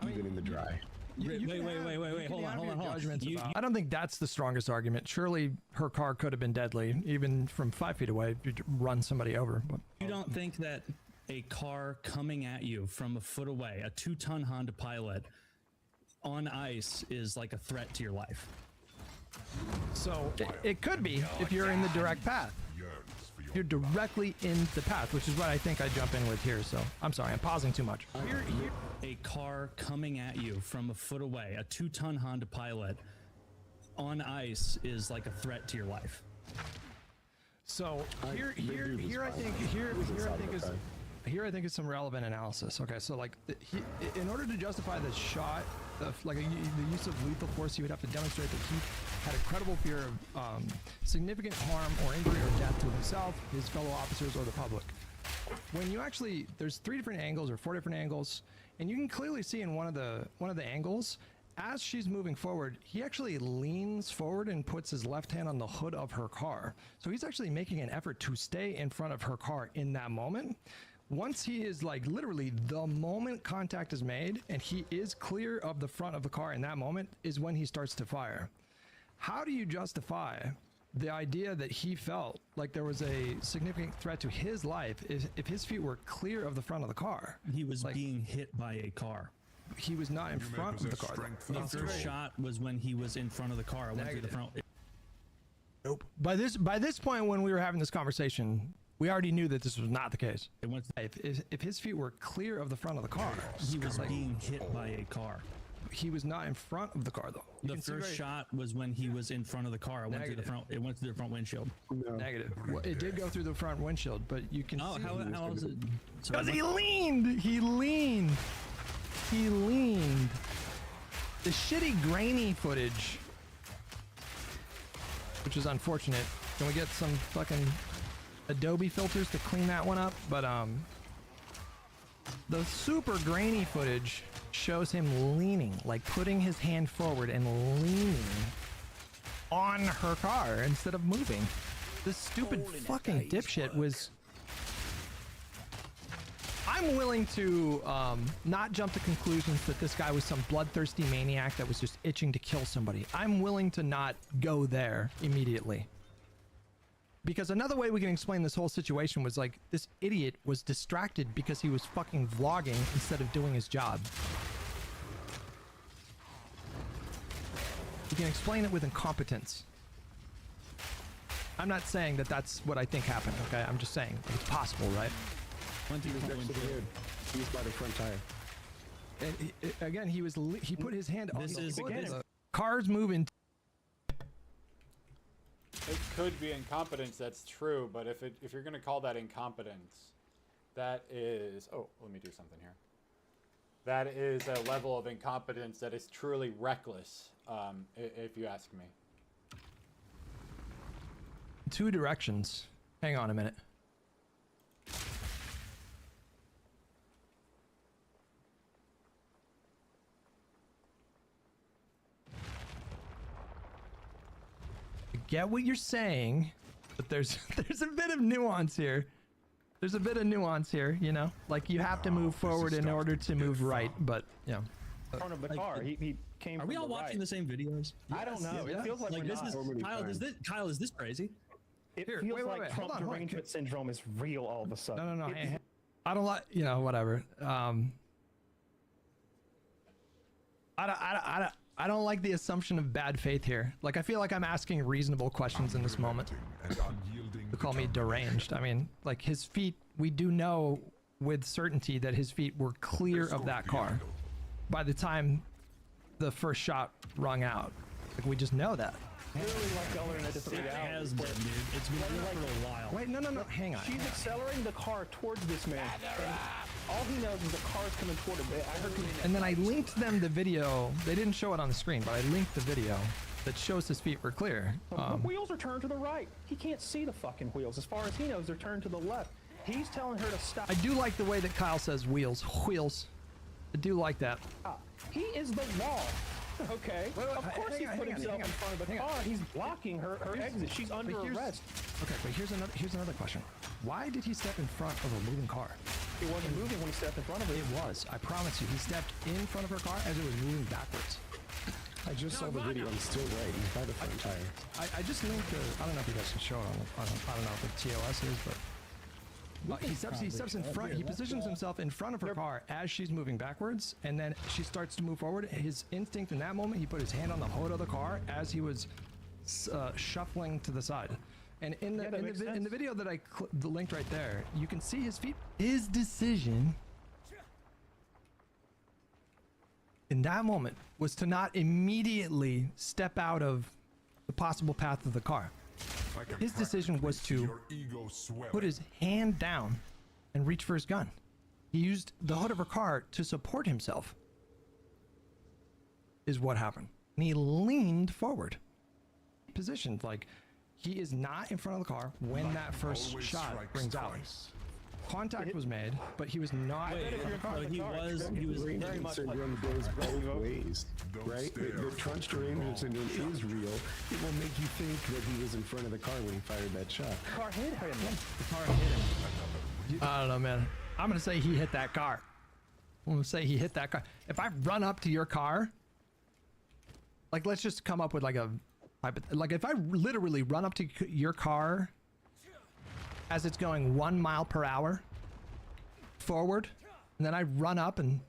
S6: even in the dry.
S7: Wait, hold on.
S8: I don't think that's the strongest argument. Surely her car could have been deadly, even from 5 feet away, you'd run somebody over. But
S7: you don't think that a car coming at you from a foot away, a 2-ton Honda Pilot on ice, is like a threat to your life?
S8: So it could be if you're in the direct path. You're directly in the path, which is what I think I jump in with here. So I'm sorry, I'm pausing too much.
S7: A car coming at you from a foot away, a 2-ton Honda Pilot on ice, is like a threat to your life.
S8: So here I think is some relevant analysis. Okay, so like in order to justify the shot, the use of lethal force, he would have to demonstrate that he had a credible fear of significant harm or injury or death to himself, his fellow officers, or the public. When you actually, there's 3 different angles or 4 different angles, and you can clearly see in one of the angles, as she's moving forward, he actually leans forward and puts his left hand on the hood of her car. So he's actually making an effort to stay in front of her car in that moment. Once he is like literally the moment contact is made and he is clear of the front of the car in that moment is when he starts to fire. How do you justify the idea that he felt like there was a significant threat to his life if his feet were clear of the front of the car?
S7: He was being hit by a car.
S8: He was not in front of the car.
S7: The first shot was when he was in front of the car. I went through the front.
S8: Nope. By this point when we were having this conversation, we already knew that this was not the case. If his feet were clear of the front of the car,
S7: he was being hit by a car.
S8: He was not in front of the car though.
S7: The first shot was when he was in front of the car. It went through the front. It went through the front windshield.
S6: No.
S8: Negative. Well, it did go through the front windshield, but you can.
S7: Oh,
S8: see
S7: how is it?
S8: Because he leaned. He leaned. He leaned. The shitty grainy footage, which is unfortunate. Can we get some fucking Adobe filters to clean that one up? But the super grainy footage shows him leaning, like putting his hand forward and leaning on her car instead of moving. This stupid fucking dipshit was... I'm willing to not jump to conclusions that this guy was some bloodthirsty maniac that was just itching to kill somebody. I'm willing to not go there immediately. Because another way we can explain this whole situation was like, this idiot was distracted because he was fucking vlogging instead of doing his job. You can explain it with incompetence. I'm not saying that that's what I think happened, okay? I'm just saying it's possible, right?
S6: He was next to the hood. He was by the front tire.
S8: And again, he put his hand on
S7: the
S8: car's moving.
S1: It could be incompetence, that's true, but if you're going to call that incompetence, that is... Oh, let me do something here. That is a level of incompetence that is truly reckless, if you ask me.
S8: 2 directions. Hang on a minute. I get what you're saying, but there's a bit of nuance here. There's a bit of nuance here, you know? Like, you have to move forward in order to move right, but, yeah.
S9: Front of the car. He came.
S7: Are we all watching the same videos?
S9: I don't know. It feels like we're
S7: this
S9: not.
S7: is Kyle. Is this crazy?
S9: It
S8: Here,
S9: feels
S8: wait,
S9: like Trump
S8: hold on.
S9: derangement syndrome is real all of a sudden.
S8: No. I don't like, you know, whatever. I don't like the assumption of bad faith here. Like, I feel like I'm asking reasonable questions in this moment. You call me deranged. I mean, like, his feet, we do know with certainty that his feet were clear of that car by the time the first shot rung out. Like, we just know that.
S9: Really like going into 3 hours.
S7: Has been, dude. It's been for a while.
S8: Wait, no. Hang on.
S9: She's accelerating the car towards this man. All he knows is the car's coming toward him. I heard him.
S8: And then I linked them the video. They didn't show it on the screen, but I linked the video that shows his feet were clear.
S9: The wheels are turned to the right. He can't see the fucking wheels. As far as he knows, they're turned to the left. He's telling her to stop.
S8: I do like the way that Kyle says wheels. Wheels. I do like that.
S9: He is the law. Okay. Of course he put himself in front of the car. He's blocking her exit. She's under arrest.
S8: Okay, but here's another question. Why did he step in front of a moving car?
S9: He wasn't moving when he stepped in front of it.
S8: It was. I promise you. He stepped in front of her car as it was moving backwards.
S6: I just saw the video. I'm still right. He's by the front tire.
S8: I just linked I don't know if you guys can show it on I don't know if the TOS is, but he steps in front. He positions himself in front of her car as she's moving backwards, and then she starts to move forward. His instinct in that moment, he put his hand on the hood of the car as he was shuffling to the side. And in the video that I linked right there, you can see his feet. His decision in that moment was to not immediately step out of the possible path of the car. His decision was to put his hand down and reach for his gun. He used the hood of her car to support himself, is what happened. And he leaned forward. Positioned like he is not in front of the car when that first shot rings out. Contact was made, but he was not.
S7: He was very much like
S6: goes both ways, right? The trunch derangement syndrome is real. It will make you think that he was in front of the car when he fired that shot.
S9: The car hit him.
S8: The car hit him. I don't know, man. I'm gonna say he hit that car. I'm gonna say he hit that car. If I run up to your car, like let's just come up with like if I literally run up to your car as it's going 1 mile per hour forward, and then I run up and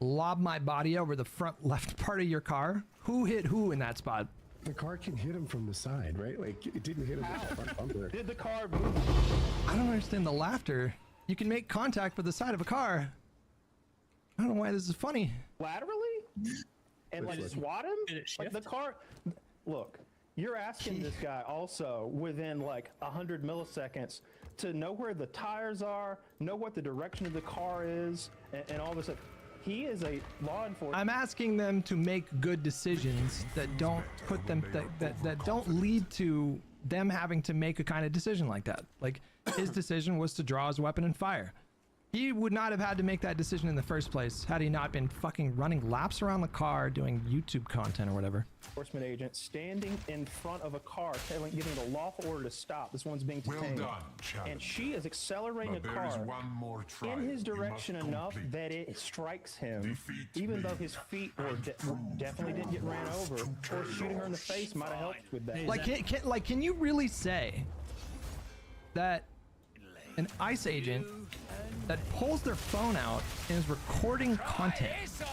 S8: lob my body over the front left part of your car, who hit who in that spot?
S6: The car can hit him from the side, right? Like it didn't hit him with the front bumper.
S9: Did the car move?
S8: I don't understand the laughter. You can make contact with the side of a car. I don't know why this is funny.
S9: Laterally? And like swat him?
S7: Did it shift?
S9: Like the car. Look, you're asking this guy also within like 100 milliseconds to know where the tires are, know what the direction of the car is, and all this stuff. He is a law enforcement.
S8: I'm asking them to make good decisions that don't put them that don't lead to them having to make a kind of decision like that. Like his decision was to draw his weapon and fire. He would not have had to make that decision in the first place had he not been fucking running laps around the car doing YouTube content or whatever.
S9: Enforcement agent standing in front of a car, giving the lawful order to stop. This one's being detained.
S10: Well done, challenge.
S9: And she is accelerating
S10: But
S9: the
S10: there is
S9: car
S10: one more trial
S9: in his
S10: you
S9: direction
S10: must
S9: enough
S10: complete.
S9: that it strikes him,
S10: Defeat
S9: even
S10: me.
S9: though his feet were definitely didn't get ran over. Or shooting her in the face might have helped with that.
S8: Like, can you really say that an ICE agent that pulls their phone out and is recording content,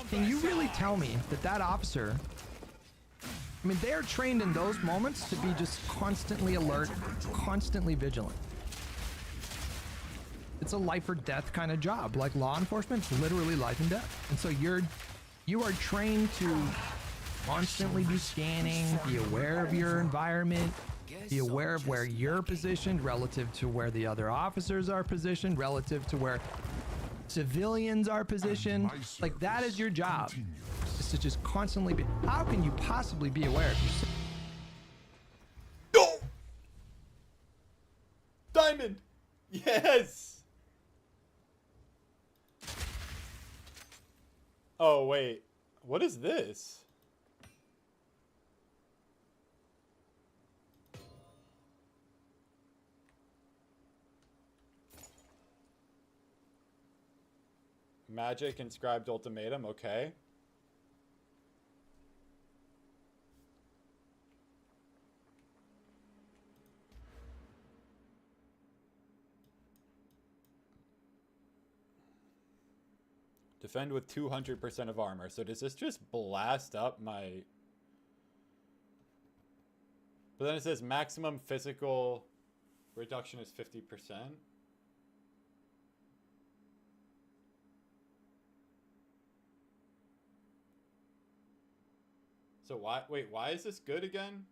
S8: can you really tell me that that officer, I mean, they are trained in those moments to be just constantly alert, constantly vigilant. It's a life or death kind of job. Like law enforcement, it's literally life and death. And so you are trained to constantly be scanning, be aware of your environment, be aware of where you're positioned relative to where the other officers are positioned, relative to where civilians are positioned. Like that is your job. Is to just constantly be. How can you possibly be aware of yourself?
S1: No! Diamond! Yes! Oh, wait. What is this? Magic inscribed ultimatum, okay. Defend with 200% of armor. So does this just blast up my... But then it says maximum physical reduction is 50%. So why is this good again?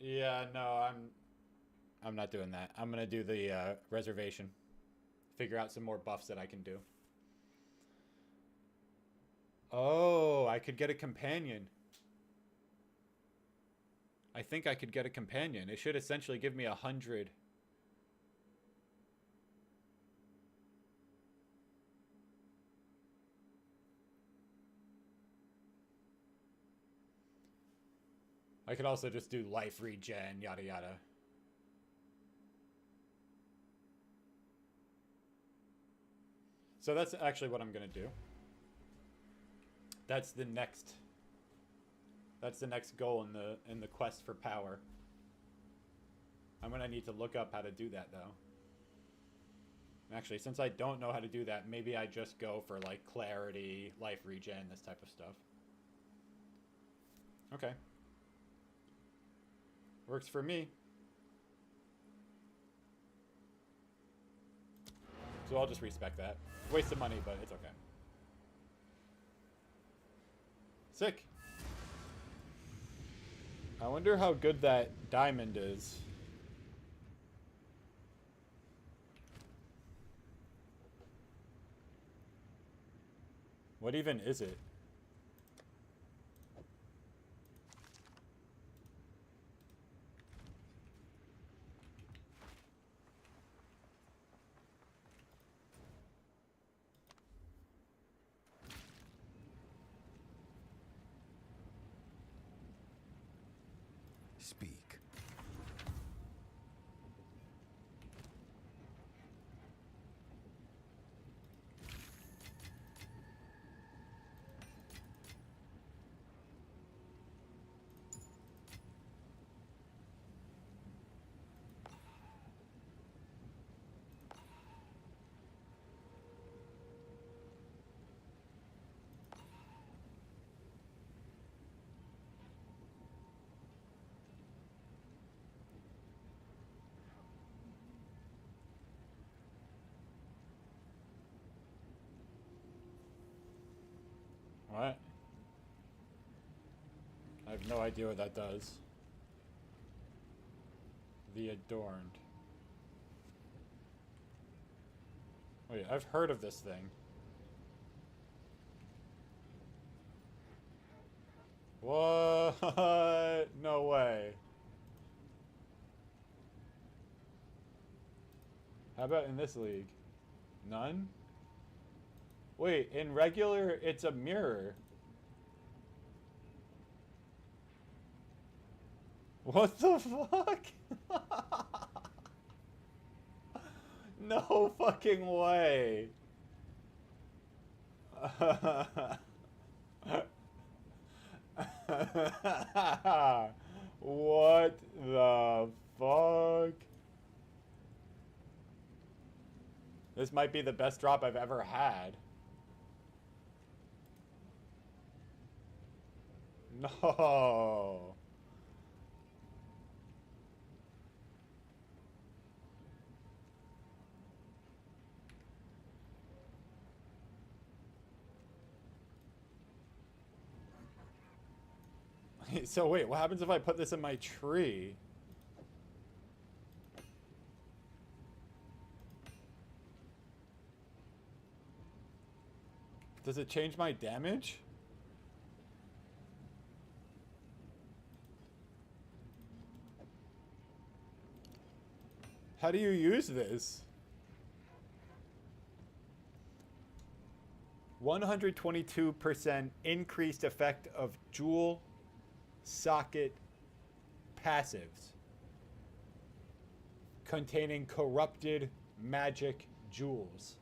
S1: Yeah, no, I'm not doing that. I'm gonna do the reservation. Figure out some more buffs that I can do. Oh, I could get a companion. I think I could get a companion. It should essentially give me 100. I could also just do life regen, yada yada. So that's actually what I'm gonna do. That's the next goal in the quest for power. I'm gonna need to look up how to do that though. Actually, since I don't know how to do that, maybe I just go for like clarity, life regen, this type of stuff. Okay. Works for me. So I'll just respec that. Waste of money, but it's okay. Sick. I wonder how good that diamond is. What even is it?
S4: Speak.
S1: What? I have no idea what that does. The Adorned. Wait, I've heard of this thing. What? No way. How about in this league? None? Wait, in regular, it's a mirror. What the fuck? No fucking way. What the fuck? This might be the best drop I've ever had. No. So wait, what happens if I put this in my tree? Does it change my damage? How do you use this? 122% increased effect of jewel socket passives containing corrupted magic jewels.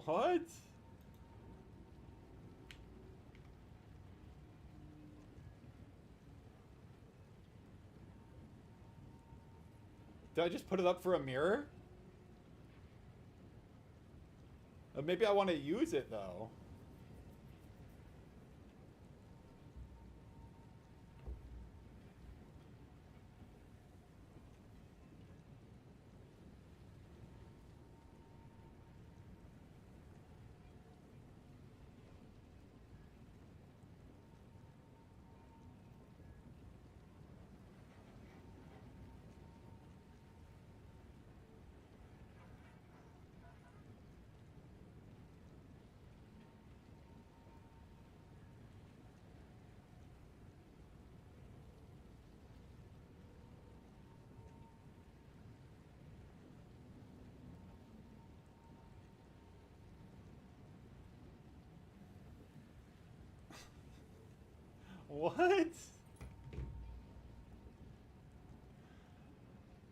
S1: What? Did I just put it up for a mirror? Maybe I want to use it though. What?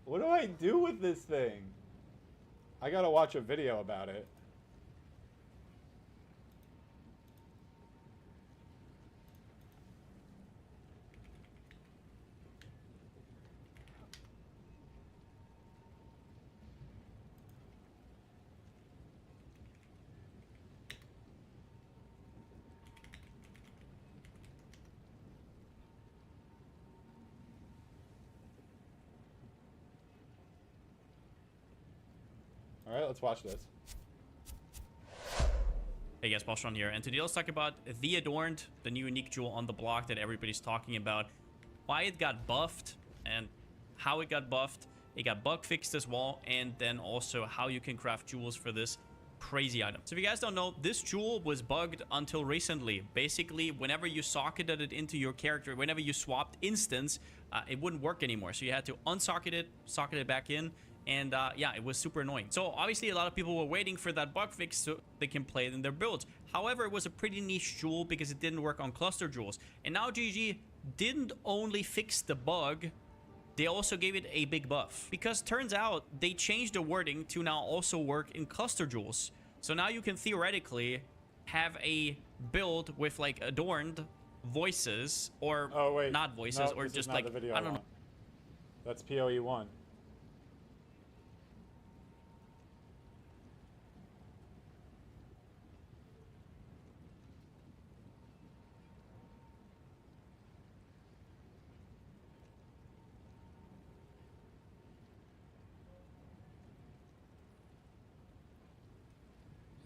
S1: What do I do with this thing? I gotta watch a video about it. Alright, let's watch this.
S13: Hey guys, Bostron here, and today let's talk about the Adorned, the new unique jewel on the block that everybody's talking about. Why it got buffed, and how it got buffed. It got bug fixed as well, and then also how you can craft jewels for this crazy item. So if you guys don't know, this jewel was bugged until recently. Basically, whenever you socketed it into your character, whenever you swapped instance, it wouldn't work anymore. So you had to unsocket it, socket it back in, and yeah, it was super annoying. So obviously a lot of people were waiting for that bug fix so they can play it in their builds. However, it was a pretty niche jewel because it didn't work on cluster jewels. And now GG didn't only fix the bug, they also gave it a big buff. Because turns out they changed the wording to now also work in cluster jewels. So now you can theoretically have a build with like adorned voices, or not voices, or just like, I don't know.
S1: That's PoE 1.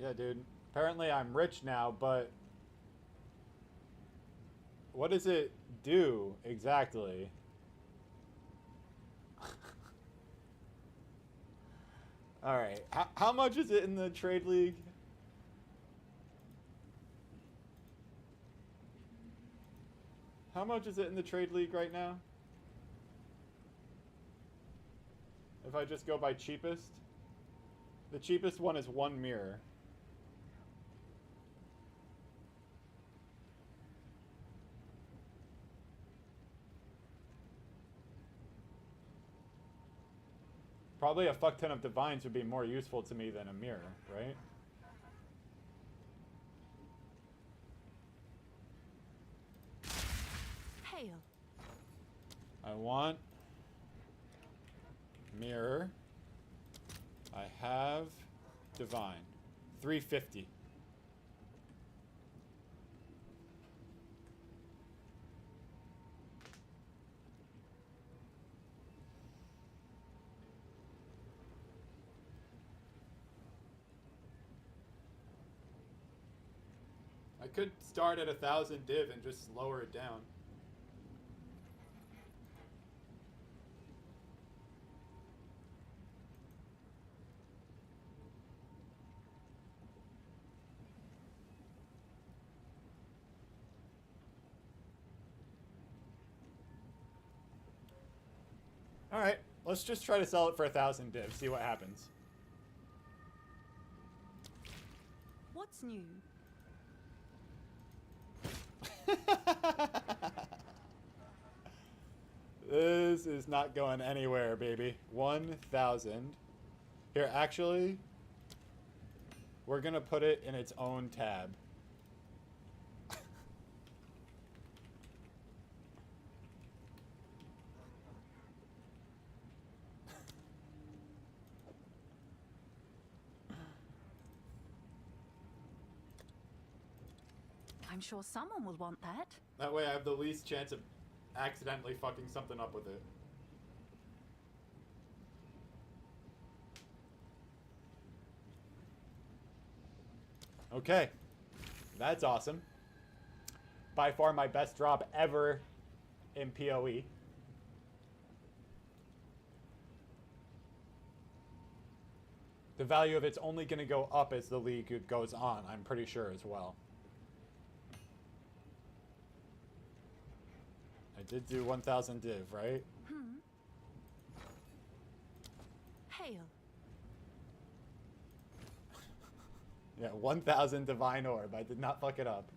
S1: Yeah, dude. Apparently I'm rich now, but what does it do exactly? All right. How much is it in the trade league? How much is it in the trade league right now? If I just go by cheapest? The cheapest one is 1 mirror. Probably a fuck ton of divines would be more useful to me than a mirror, right?
S4: Hail.
S1: I want mirror. I have divine. 350. I could start at 1,000 div and just lower it down. All right, let's just try to sell it for 1,000 div, see what happens.
S4: What's new?
S1: This is not going anywhere, baby. 1,000. Here, actually, We're gonna put it in its own tab.
S4: I'm sure someone will want that.
S1: That way I have the least chance of accidentally fucking something up with it. Okay. That's awesome. By far my best drop ever in PoE. The value of it's only going to go up as the league goes on, I'm pretty sure as well. I did do 1000 div, right?
S4: Hail.
S1: Yeah, 1000 divine orb. I did not fuck it up.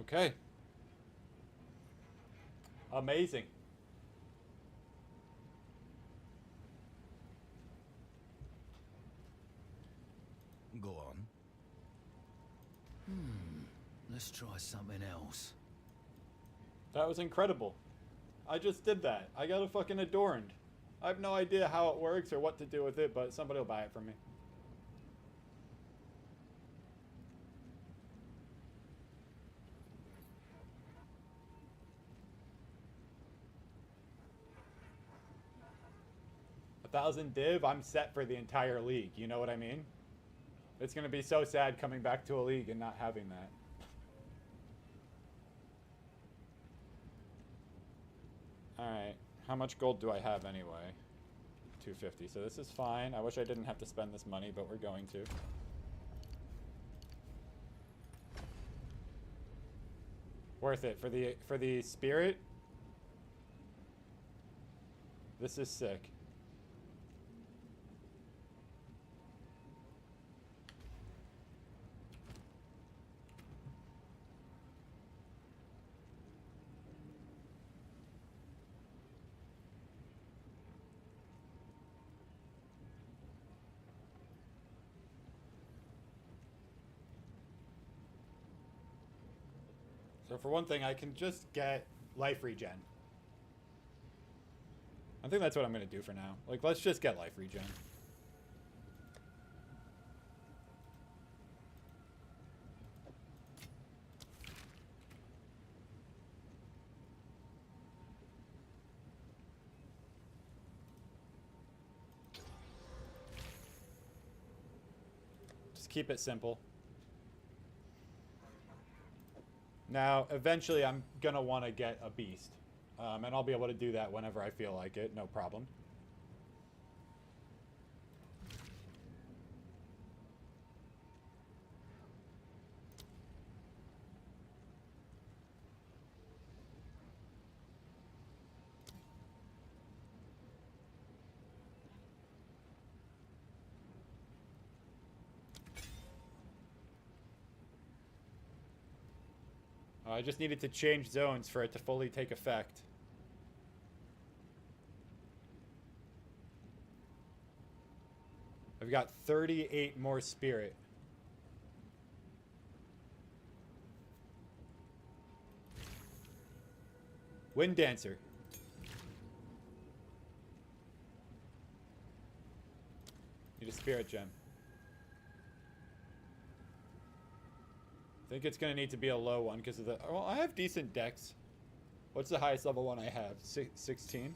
S1: Okay. Amazing.
S14: Go on. Let's try something else.
S1: That was incredible. I just did that. I got a fucking adorned. I have no idea how it works or what to do with it, but somebody will buy it from me. A 1000 div, I'm set for the entire league. You know what I mean? It's gonna be so sad coming back to a league and not having that. Alright, how much gold do I have anyway? 250, so this is fine. I wish I didn't have to spend this money, but we're going to. Worth it for the spirit. This is sick. So for one thing, I can just get life regen. I think that's what I'm going to do for now. Like, let's just get life regen. Just keep it simple. Now, eventually, I'm going to want to get a beast. And I'll be able to do that whenever I feel like it, no problem. I just needed to change zones for it to fully take effect. I've got 38 more spirit. Wind Dancer. Need a spirit gem. I think it's going to need to be a low one because of the... Well, I have decent decks. What's the highest level one I have? 16?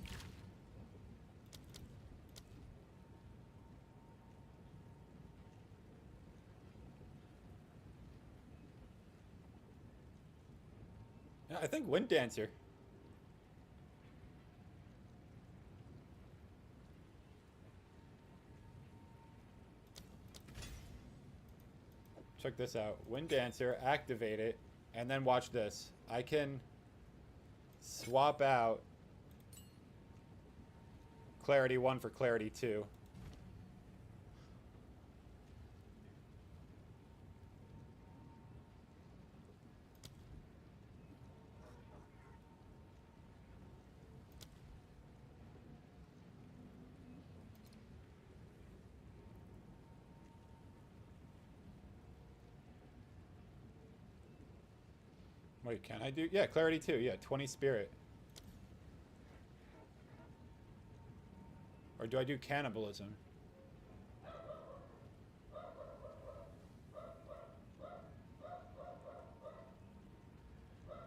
S1: Yeah, I think Wind Dancer. Check this out. Wind Dancer, activate it, and then watch this. I can swap out Clarity 1 for Clarity 2. Wait, can I do? Yeah, Clarity 2. Yeah, 20 spirit. Or do I do cannibalism?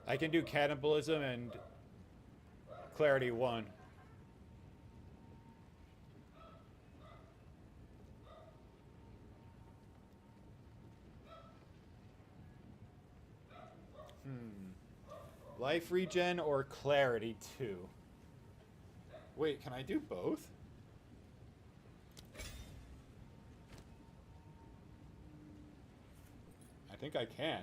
S1: I can do cannibalism and Clarity 1. Life regen or Clarity 2? Wait, can I do both? I think I can.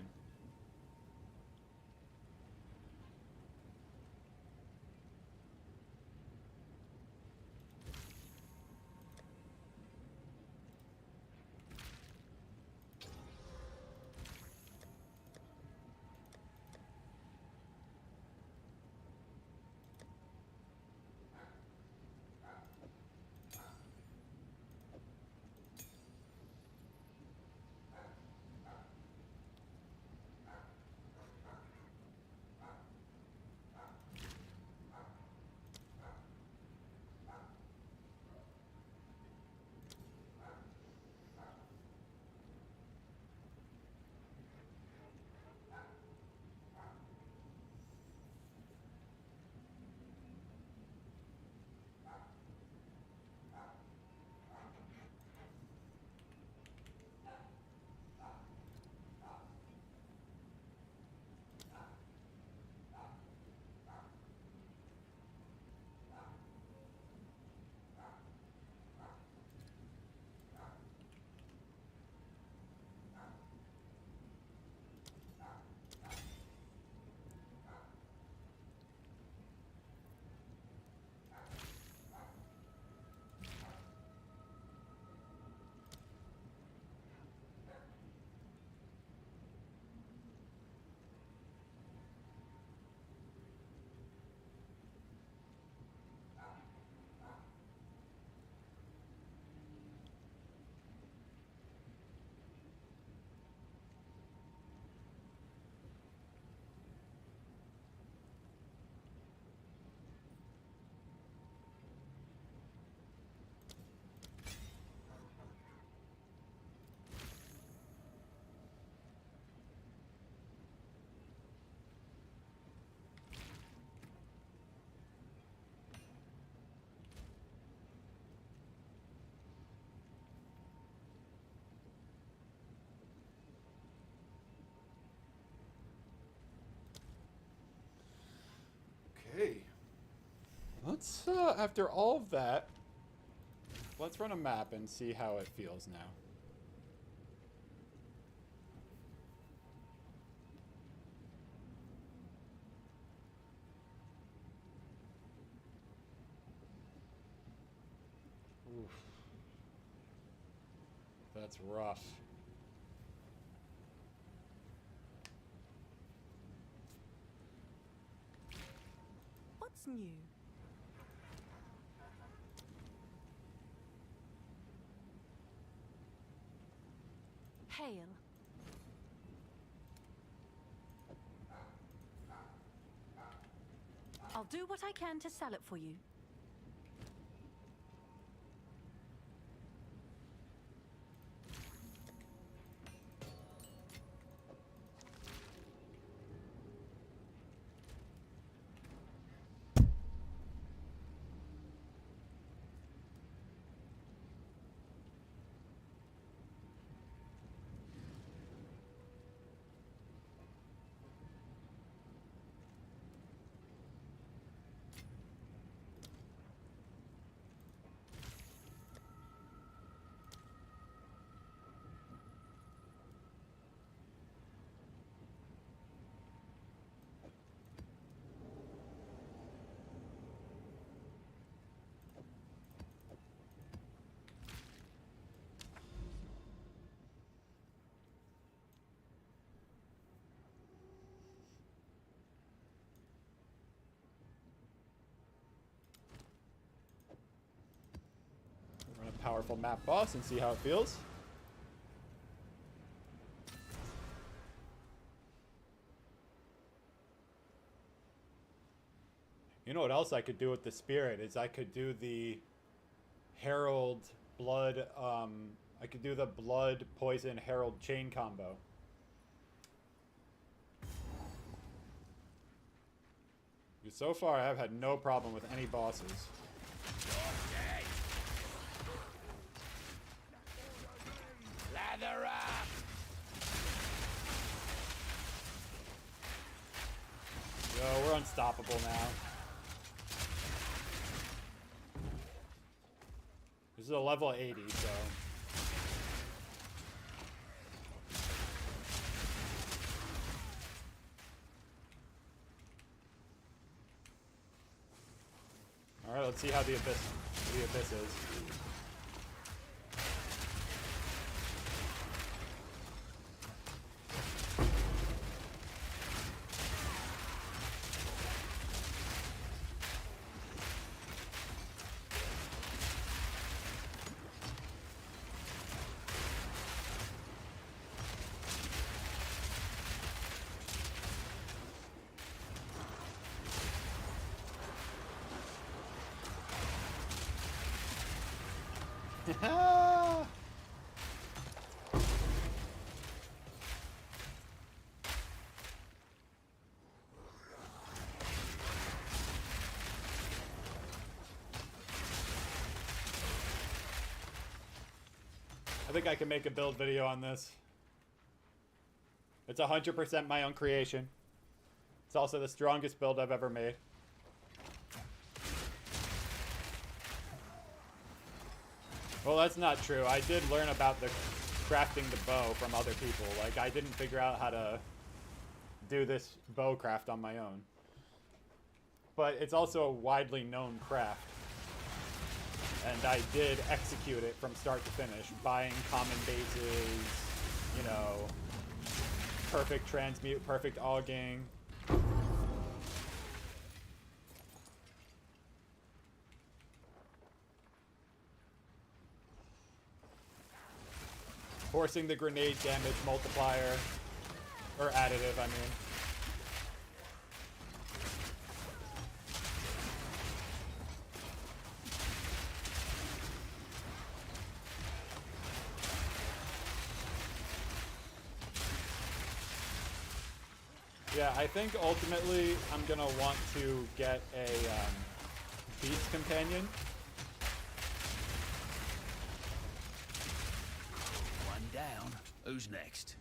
S1: let's, after all of that, let's run a map and see how it feels now. Oof. That's rough.
S4: What's new? Hail. I'll do what I can to sell it for you. Run a powerful map boss and see how it feels. You know what else I could do with the spirit is I could do the Herald blood, I could do the blood poison Herald chain combo. Because so far I've had no problem with any bosses.
S11: Lather up!
S1: Yo, we're unstoppable now. This is a level 80, so... Alright, let's see how the abyss is. I think I can make a build video on this. It's 100% my own creation. It's also the strongest build I've ever made. Well, that's not true. I did learn about the crafting the bow from other people. Like, I didn't figure out how to do this bow craft on my own. But it's also a widely known craft. And I did execute it from start to finish, buying common bases, you know, perfect transmute, perfect auging. Forcing the grenade damage multiplier, or additive, I mean. Yeah, I think ultimately I'm gonna want to get a beast companion.
S14: One down. Who's next?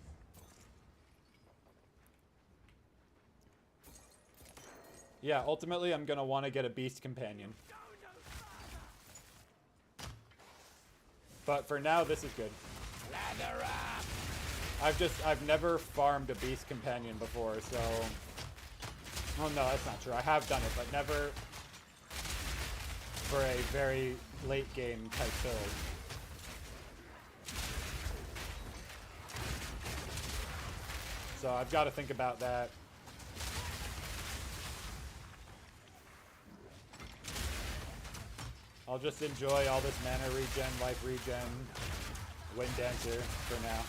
S1: Yeah, ultimately I'm gonna want to get a beast companion. But for now, this is good. I've never farmed a beast companion before, so... Oh no, that's not true. I have done it, but never for a very late game type build. So I've got to think about that. I'll just enjoy all this mana regen, life regen, Wind Dancer for now.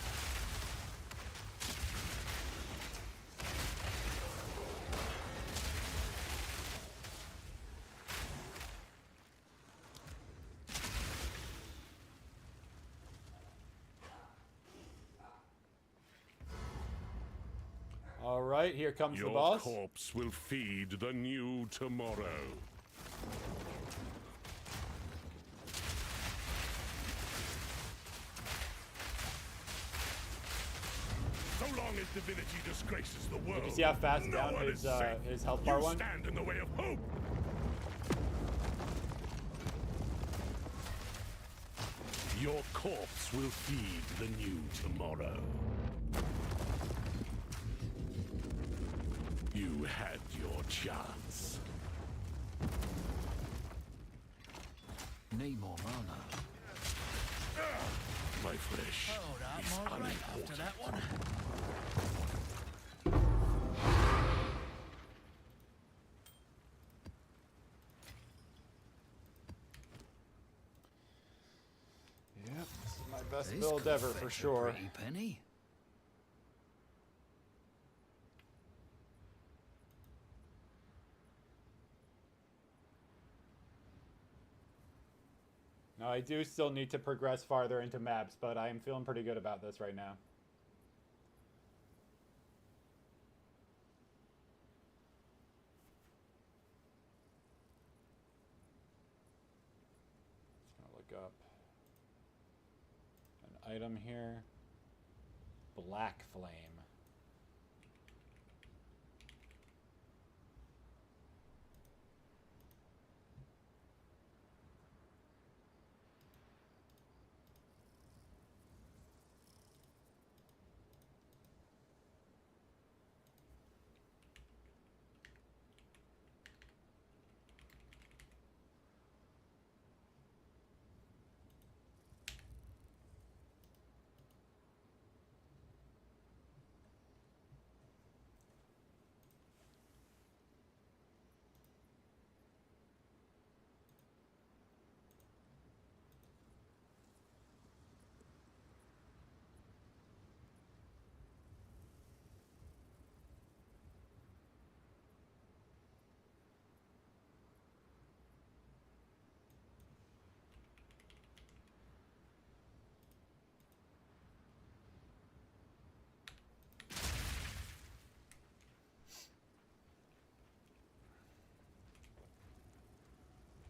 S1: All right, here comes the boss.
S10: Your corpse will feed the new tomorrow. So long as divinity disgraces the world.
S1: Did you see how fast
S10: no
S1: down
S10: one
S1: his
S10: is safe.
S1: health bar
S10: You
S1: one?
S10: stand in the way of hope. Your corpse will feed the new tomorrow. You had your chance.
S14: Need more mana.
S10: My flesh
S14: Hold up,
S10: is
S14: more right after
S10: unimportant.
S14: that one.
S1: Yep, this is my best
S14: This
S1: build
S14: could
S1: ever for
S14: fetch a
S1: sure.
S14: pretty penny.
S1: Now I do still need to progress farther into maps, but I am feeling pretty good about this right now. Just gonna look up an item here. Black Flame.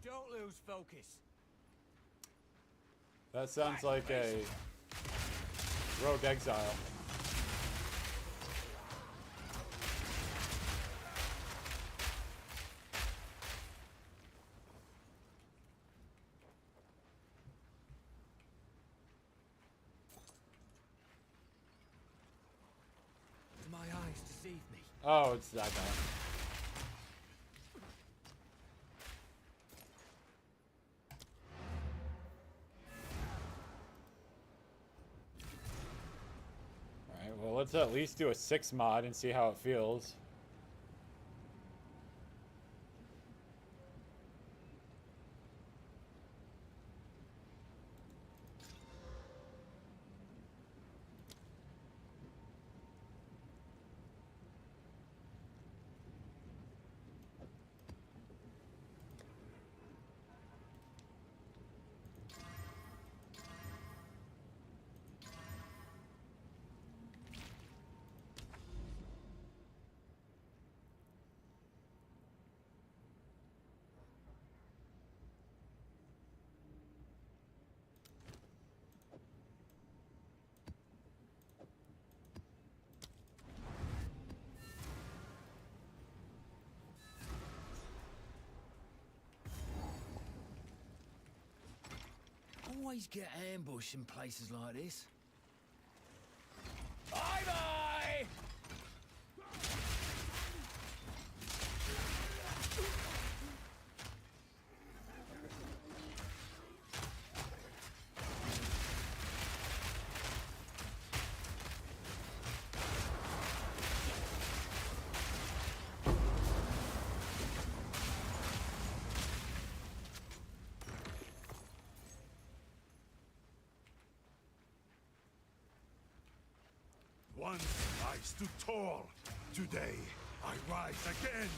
S14: Don't lose focus.
S1: That sounds like a rogue exile.
S14: My eyes deceive me.
S1: Oh, it's that guy. Alright, well let's at least do a 6 mod and see how it feels.
S14: always get ambushed in places like this?
S10: Bye-bye! Once I stood tall. Today, I rise again.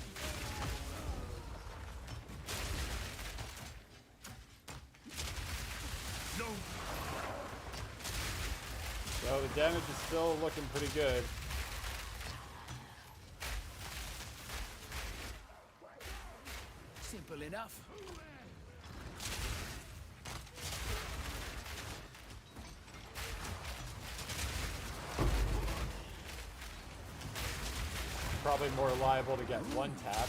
S10: No.
S1: So the damage is still looking pretty good.
S14: Simple enough.
S1: Probably more liable to get one tap.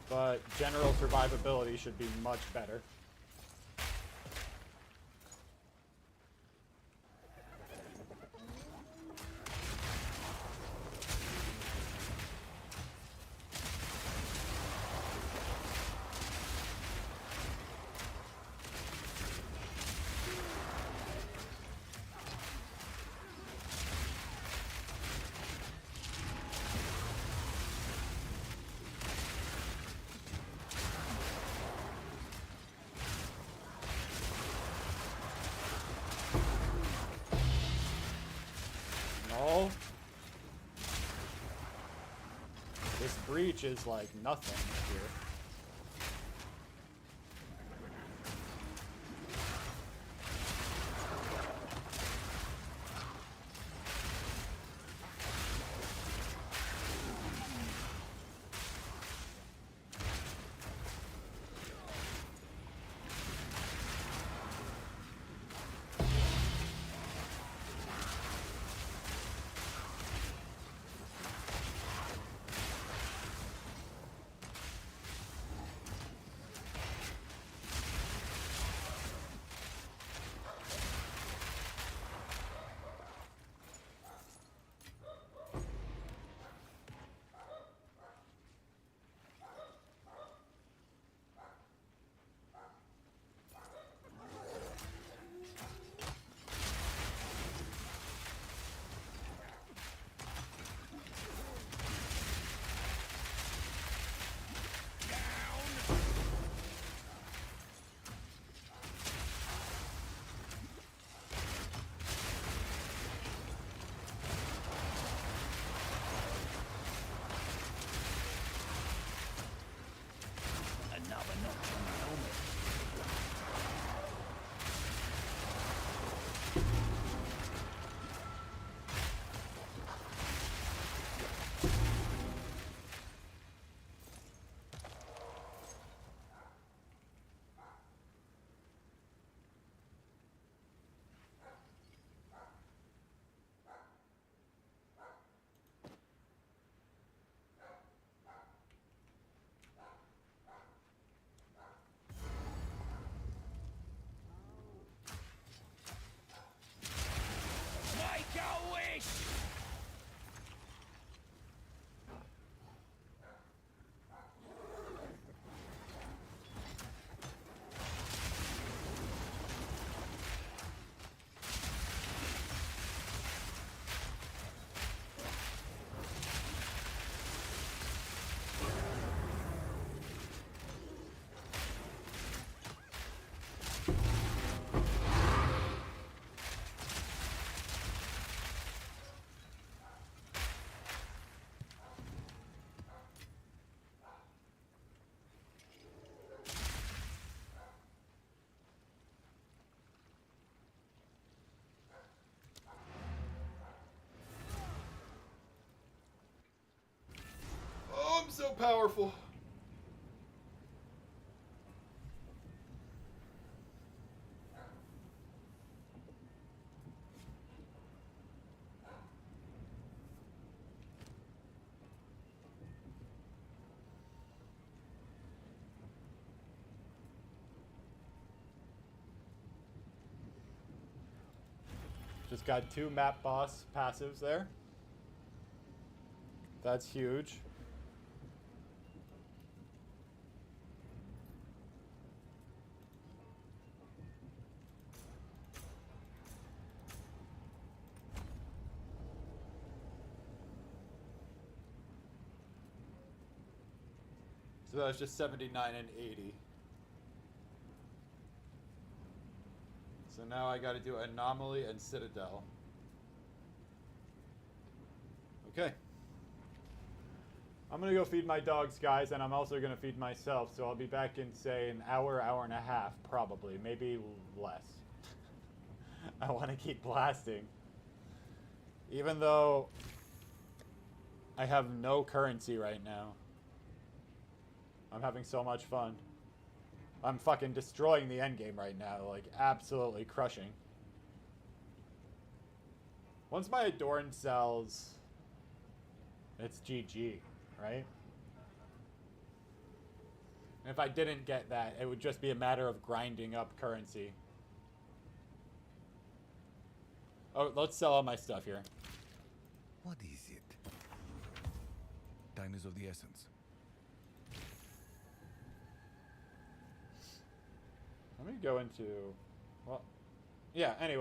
S1: But general survivability should be much better. No. This breach is like nothing here.
S4: So powerful.
S1: Just got 2 map boss passives there. That's huge. So that was just 79 and 80. So now I got to do Anomaly and Citadel. Okay. I'm going to go feed my dogs, guys, and I'm also going to feed myself. So I'll be back in, say, an hour, hour and a half, probably. Maybe less. I want to keep blasting. Even though I have no currency right now. I'm having so much fun. I'm fucking destroying the endgame right now, like absolutely crushing. Once my Adorn sells, it's GG, right? And if I didn't get that, it would just be a matter of grinding up currency. Oh, let's sell all my stuff here.
S10: What is it? Time is of the essence.
S1: Let me go into, well, yeah, anyway.